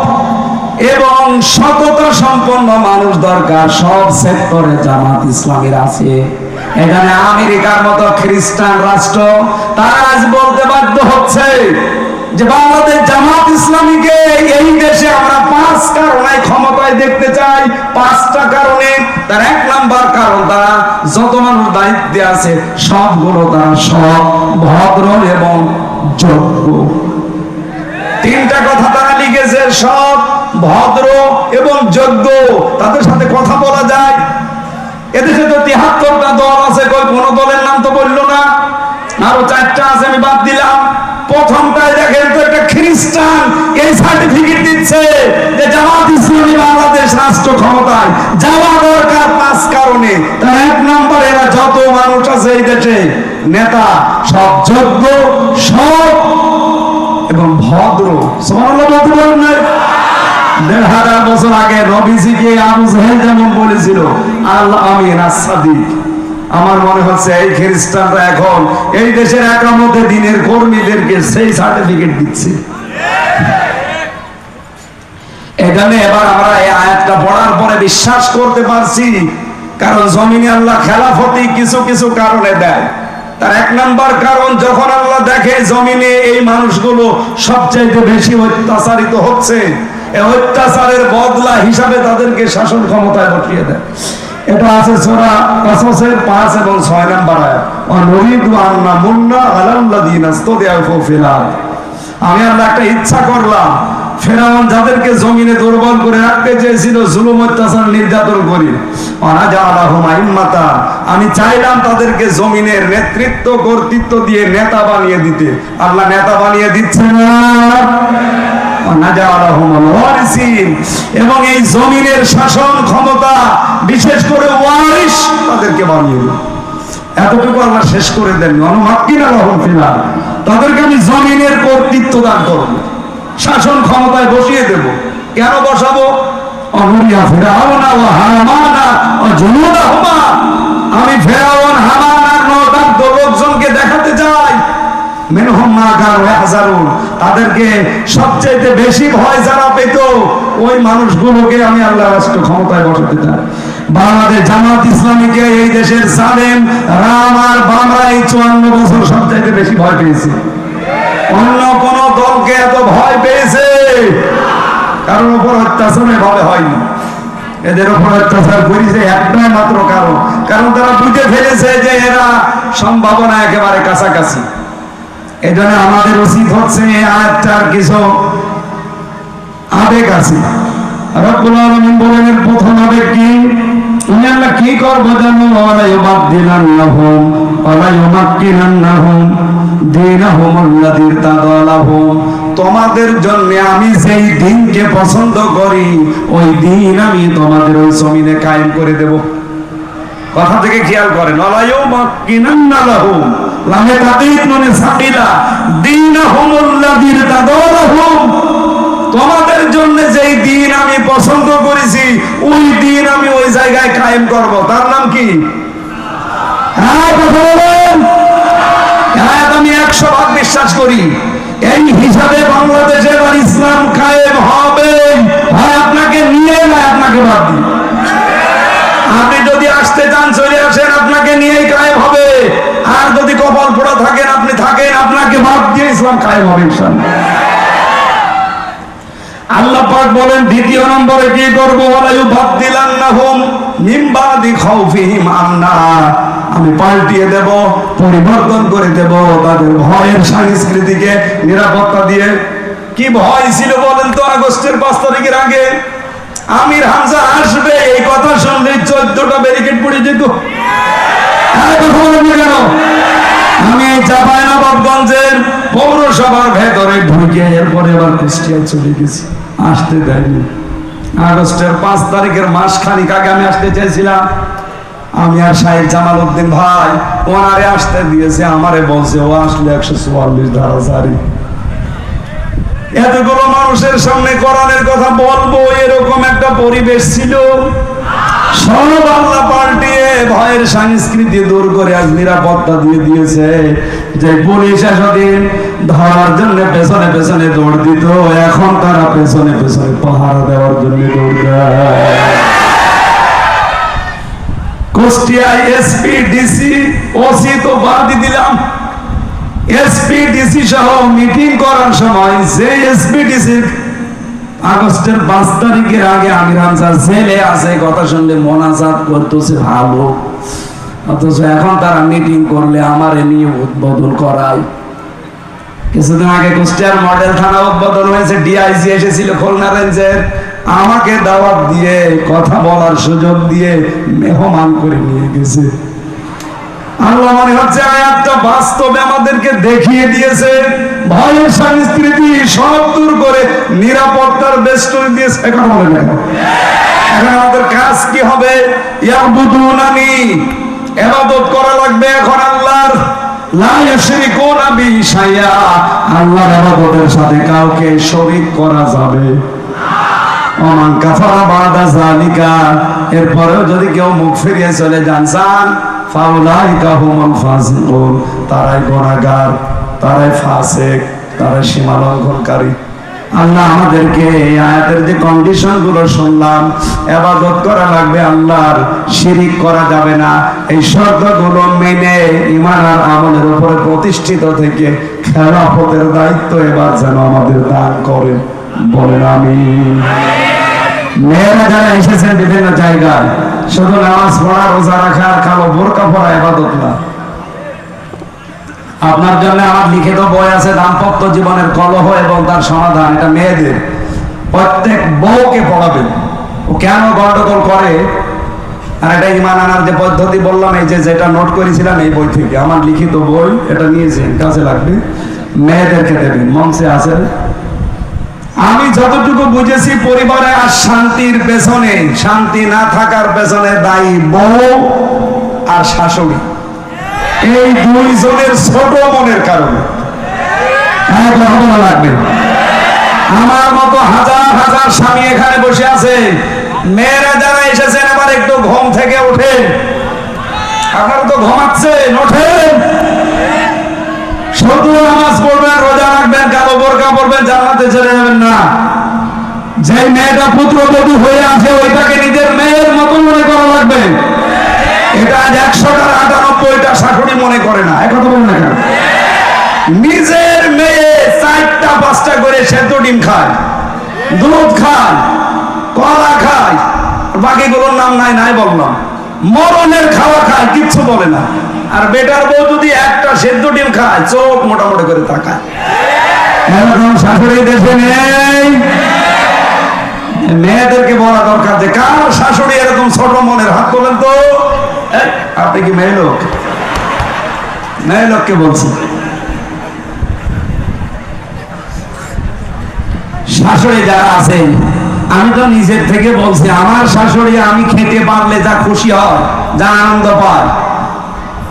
এবং সততা সম্পন্ন মানুষ দরকার, সব সেক্টরে জামাত ইসলামীর আছে। এখানে আমেরিকার মতো খ্রিস্টান রাষ্ট্র তারা আজ বলতে বাধ্য হচ্ছে যে বাংলাদেশ জামাত ইসলামীকে এই দেশে আমরা 5 কারণে ক্ষমতায় দেখতে চাই। 5টা কারণে। তার 1 নাম্বার কারণ, তারা যত মানুষ দায়িত্বে আছে সবগুলো তারা সৎ, ভদ্র এবং যোগ্য। 3টা কথা তারা লিখেছে, সৎ, ভদ্র এবং যোগ্য। তাদের সাথে কথা বলা যায়। এদেশে তো 73টা দল আছে, কোন দলের নাম তো বললো না। আরো 4টা আছে, আমি বাদ দিলাম। প্রথমটাই দেখেন তো একটা খ্রিস্টান এই সার্টিফিকেট দিচ্ছে যে জামাত ইসলামী বাংলাদেশ রাষ্ট্র ক্ষমতায় যাওয়া দরকার 5 কারণে। তার 1 নম্বরে এরা যত মানুষ আছে এই দেশে নেতা সব যোগ্য, সৎ এবং ভদ্র। সুবহানাল্লাহ বলতে পারেন না? 1500 বছর আগে নবীজিকে আবু জাহেল যেমন বলেছিল আল্লাহ আমিন আস-সাদিক, আমার মনে হচ্ছে এই খ্রিস্টানরা এখন এই দেশের একামতে দ্বীনের কর্মীদেরকে সেই সার্টিফিকেট দিচ্ছে। এখানে এবার আমরা এই আয়াতটা পড়ার পরে বিশ্বাস করতে পারছি, কারণ জমিনে আল্লাহ খেলাফতি কিছু কিছু কারণে দেয়। তার 1 নাম্বার কারণ, যখন আল্লাহ দেখে জমিনে এই মানুষগুলো সবচাইতে বেশি অত্যাচারিত হচ্ছে, এই অত্যাচারের বদলা হিসাবে তাদেরকে শাসন ক্ষমতায় বসিয়ে দেয়। এটা আছে সূরা কাসাসের 5 এবং 6 নম্বর আয়াত। ওয়ানুরিদু আন্না মুন্না আলাল্লাযিনা ইসতাদআফু ফিল আরদ। আমি আল্লাহ একটা ইচ্ছা করলাম, ফেরাউন যাদেরকে জমিনে দুর্বল করে রাখতে চেয়েছিল, জুলুম অত্যাচার নির্যাতন করে, ওয়ানাজালাহুম আইম্মাতা, আমি চাইলাম তাদেরকে জমিনের নেতৃত্ব কর্তৃত্ব দিয়ে নেতা বানিয়ে দিতে। আল্লাহ নেতা বানিয়ে দিচ্ছে না, এবং এই জমিনের শাসন ক্ষমতা বিশেষ করে ওয়ারিস তাদেরকে বানিয়ে দিল। এতটুকু আল্লাহ শেষ করে দেন, তাদেরকে আমি জমিনের কর্তৃত্ব দান করব, শাসন ক্ষমতায় বসিয়ে দেব। কেন বসাবো? আমি ফেরাউন, হামান আর নয়টা লোকজনকে দেখাতে চাই তাদেরকে সবচেয়ে বেশি ভয় যারা পেত ওই মানুষগুলোকে আমি আল্লাহ রাষ্ট্র ক্ষমতায় বসাতে চাই। বাংলাদেশ জামাত ইসলামীকে এই দেশের জালেম রাম আর বামরা এই 54 বছর সবচেয়ে বেশি ভয় পেয়েছে। অন্য কোন দলকে এত ভয় পেয়েছে কারোর উপর অত্যাচার ভাবে হয়নি। এদের উপর অত্যাচার করেছে একটাই মাত্র কারণ তারা বুঝে ফেলেছে যে এরা সম্ভাবনা একেবারে কাছাকাছি। এই জন্য আমাদের উচিত হচ্ছে এই আয়াতটার কিছু আবেগ আছে। রব্বুল আলামিন বলেন এর প্রথম আবেগ কি? আমি আল্লাহ কি করব জানো? ওয়ালা ইউবাদদিলান্নাহুম ওয়ালা ইউমাক্কিনান্নাহুম দীনাহুম আল্লাযী তাদালাহুম। তোমাদের জন্য আমি যেই দ্বীনকে পছন্দ করি ওই দ্বীন আমি তোমাদের ওই জমিনে কায়েম করে দেব। কথা থেকে খেয়াল করেন, ওয়ালা ইউমাক্কিনান্নাহুম লামে তাদিদ মানে সাকিলা দীনাহুম আল্লাযী তাদালাহুম। তোমাদের জন্য যেই দিন আমি পছন্দ করেছি ওই দিন আমি ওই জায়গায় কায়েম করব। তার নাম কি? হ্যাঁ কথা বলেন। আমি 100% বিশ্বাস করি এই হিসাবে বাংলাদেশে আর ইসলাম কায়েম হবে, হয় আপনাকে নিয়ে না আপনাকে বাদ দিয়ে। আপনি যদি আসতে চান চলে আসেন, আপনাকে নিয়েই কায়েম হবে। আর যদি কপাল পোড়া থাকেন আপনি থাকেন, আপনাকে বাদ দিয়ে ইসলাম কায়েম হবে ইনশাআল্লাহ। আল্লাহ পাক বলেন দ্বিতীয় নম্বরে কি করবো, ওয়ালা ইউবাদদিলান্নাহুম মিন বাদি খাউফিহিম আমনা, আমি পাল্টিয়ে দেব, পরিবর্তন করে দেব তাদের ভয়ের সংস্কৃতিকে নিরাপত্তা দিয়ে। কি ভয় ছিল বলেন তো আগস্টের 5 তারিখের আগে? আমির হামজা আসবে এই কথা শুনলে 14টা ব্যারিকেড পড়ে যেত। কেন? আমি চাঁপাইনবাবগঞ্জের পৌরসভার ভেতরে ঢুকে এরপরে আবার কুষ্টিয়া চলে গেছি, আসতে দেয়নি। আগস্টের 5 তারিখের মাস খানিক আগে আমি আসতে চাইছিলাম, আমি আর শাহেদ জামাল উদ্দিন ভাই ওনারে আসতে দিয়েছে, আমারে বলছে ও আসলে 144 ধারা জারি। এতগুলো মানুষের সামনে কোরআনের কথা বলবো এরকম একটা পরিবেশ ছিল। সব আল্লাহ পাল্টিয়ে ভয়ের সংস্কৃতি দূর করে আজ নিরাপত্তা দিয়ে দিয়েছে। যে পুলিশ এতদিন ধরার জন্য পেছনে পেছনে দৌড় দিত, এখন তারা পেছনে পেছনে পাহারা দেওয়ার জন্য দৌড় দেয়। কুষ্টিয়ায় এসপি ডিসি ওসি তো বাদই দিলাম, এসপি ডিসি সহ মিটিং করার সময় যে এসপি ডিসি আগস্টের 5 তারিখের আগে আমির হামজা জেলে আছে কথা শুনলে মোনাজাত করতেছে ভালো, অথচ এখন তারা মিটিং করলে আমার নিয়ে উদ্বোধন করায়। কিছুদিন আগে কুষ্টিয়ার মডেল থানা উদ্বোধন হয়েছে, ডিআইজি এসেছিল খুলনা রেঞ্জের, আমাকে দাওয়াত দিয়ে কথা বলার সুযোগ দিয়ে মেহমান করে নিয়ে গেছে। আল্লাহ মনে হচ্ছে আয়াতটা বাস্তবে আমাদেরকে দেখিয়ে দিয়েছে, ভয়ের সংস্কৃতি সব দূর করে নিরাপত্তার বেষ্টনী দিয়েছে। এখন বলে না, এখন আমাদের কাজ কি হবে? ইয়াবুদুনানি, ইবাদত করা লাগবে এখন আল্লাহর। লা ইউশরিকুনা বিহি শাইআ, আল্লাহর ইবাদতের সাথে কাউকে শরীক করা যাবে না। ওমান কাফারা বাদা যালিকা, এরপরেও যদি কেউ মুখ ফিরিয়ে চলে যান ফাউলাইকা হুমুল ফাসিকুন, তারাই গুনাহগার, তারাই ফাসিক, তারাই সীমা লঙ্ঘনকারী। আল্লাহ আমাদেরকে এই আয়াতের যে কন্ডিশন গুলো শুনলাম, ইবাদত করা লাগবে আল্লাহর, শিরিক করা যাবে না, এই শর্তগুলো মেনে ঈমান আর আমলের উপরে প্রতিষ্ঠিত থেকে খেলাফতের দায়িত্ব এবার যেন আমাদের দান করেন, বলেন আমিন। মেয়েরা যারা এসেছেন বিভিন্ন জায়গায়, শুধু নামাজ পড়া, রোজা রাখা, কালো বোরকা পরা ইবাদত না। আপনার জন্য আমার লিখিত বই আছে দাম্পত্য জীবনের কলহ এবং তার সমাধান, এটা মেয়েদের, প্রত্যেক বউকে পড়াবেন। ও কেন গন্ডগোল করে, আর এটা ঈমান আনার যে পদ্ধতি বললাম, এই যে যেটা নোট করেছিলাম এই বই থেকে, আমার লিখিত বই, এটা নিয়েছেন, কাজে লাগবে, মেয়েদেরকে দেবেন, মঞ্চে আছে। আমি যতটুকু বুঝেছি পরিবারে আর শান্তির পেছনে, শান্তি না থাকার পেছনে দায়ী বউ আর শাশুড়ি, এই দুইজনের ছোট মনের কারণে। লাগবে আমার মতো হাজার হাজার স্বামী এখানে বসে আছে, মেয়েরা যারা এসেছেন আবার একটু ঘুম থেকে ওঠেন, আপনারা তো ঘুমাচ্ছেন, ওঠেন, শুধু নামাজ পড়বেন, রোজা রাখবেন, কালো বোরকা পড়বেন, জান্নাতে চলে যাবেন না। যে মেয়েটা পুত্রবধূ হয়ে আছে ওইটাকে নিজের মেয়ের মতো মনে করা লাগবে। এটা আজ 100টার 98টা শাশুড়ি মনে করে না, একথা বলুন না কেন? নিজের মেয়ে 4টা 5টা করে সেদ্ধ ডিম খায়, দুধ খায়, কলা খায়, বাকিগুলোর নাম নাই বললাম, মরণের খাওয়া খায়, কিচ্ছু বলে না। আর বেটার বউ যদি একটা সেদ্ধ ডিম খায়, চোখ মোটামুটি করে তাকায়। এরকম শাশুড়ি দেশে নেই। মেয়েদেরকে বলা দরকার যে কার শাশুড়ি এরকম ছোট মনের, হাত তোলেন তো। আপনি কি মেয়ে লোক? মেয়ে লোককে বলছি। শাশুড়ি যারা আছেন, আমি তো নিজের থেকে বলছি, আমার শাশুড়ি আমি খেতে পারলে যা খুশি হয়, যা আনন্দ পায়,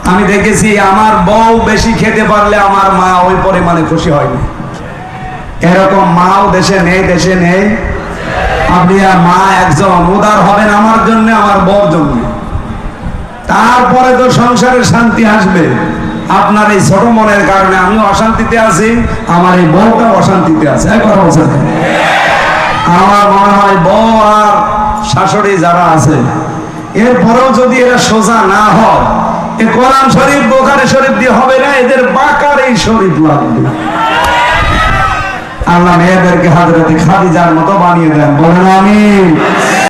আমি দেখেছি আমার বউ বেশি খেতে পারলে আমার মা ওই পরিমাণে খুশি হয়নি। এরকম মাও দেশে নেই। আপনি মা একজন উদার হবেন আমার জন্য, আমার বউর জন্য, তারপরে তো সংসারের শান্তি আসবে। আপনার এই ছোট মনের কারণে আমিও অশান্তিতে আছি, আমার এই বউটা অশান্তিতে আছে। কথা বলছেন? আমার মনে হয় বউ আর শাশুড়ি যারা আছে, এরপরেও যদি এরা সোজা না হয়, এ কোরআন শরীফ বুখারী শরীফ দিয়ে হবে না, এদের বাঁকার এই শরীফ লাগবে। আল্লাহ মেয়েদেরকে হযরত খাদিজার মতো বানিয়ে দেন, বলেন আমিন।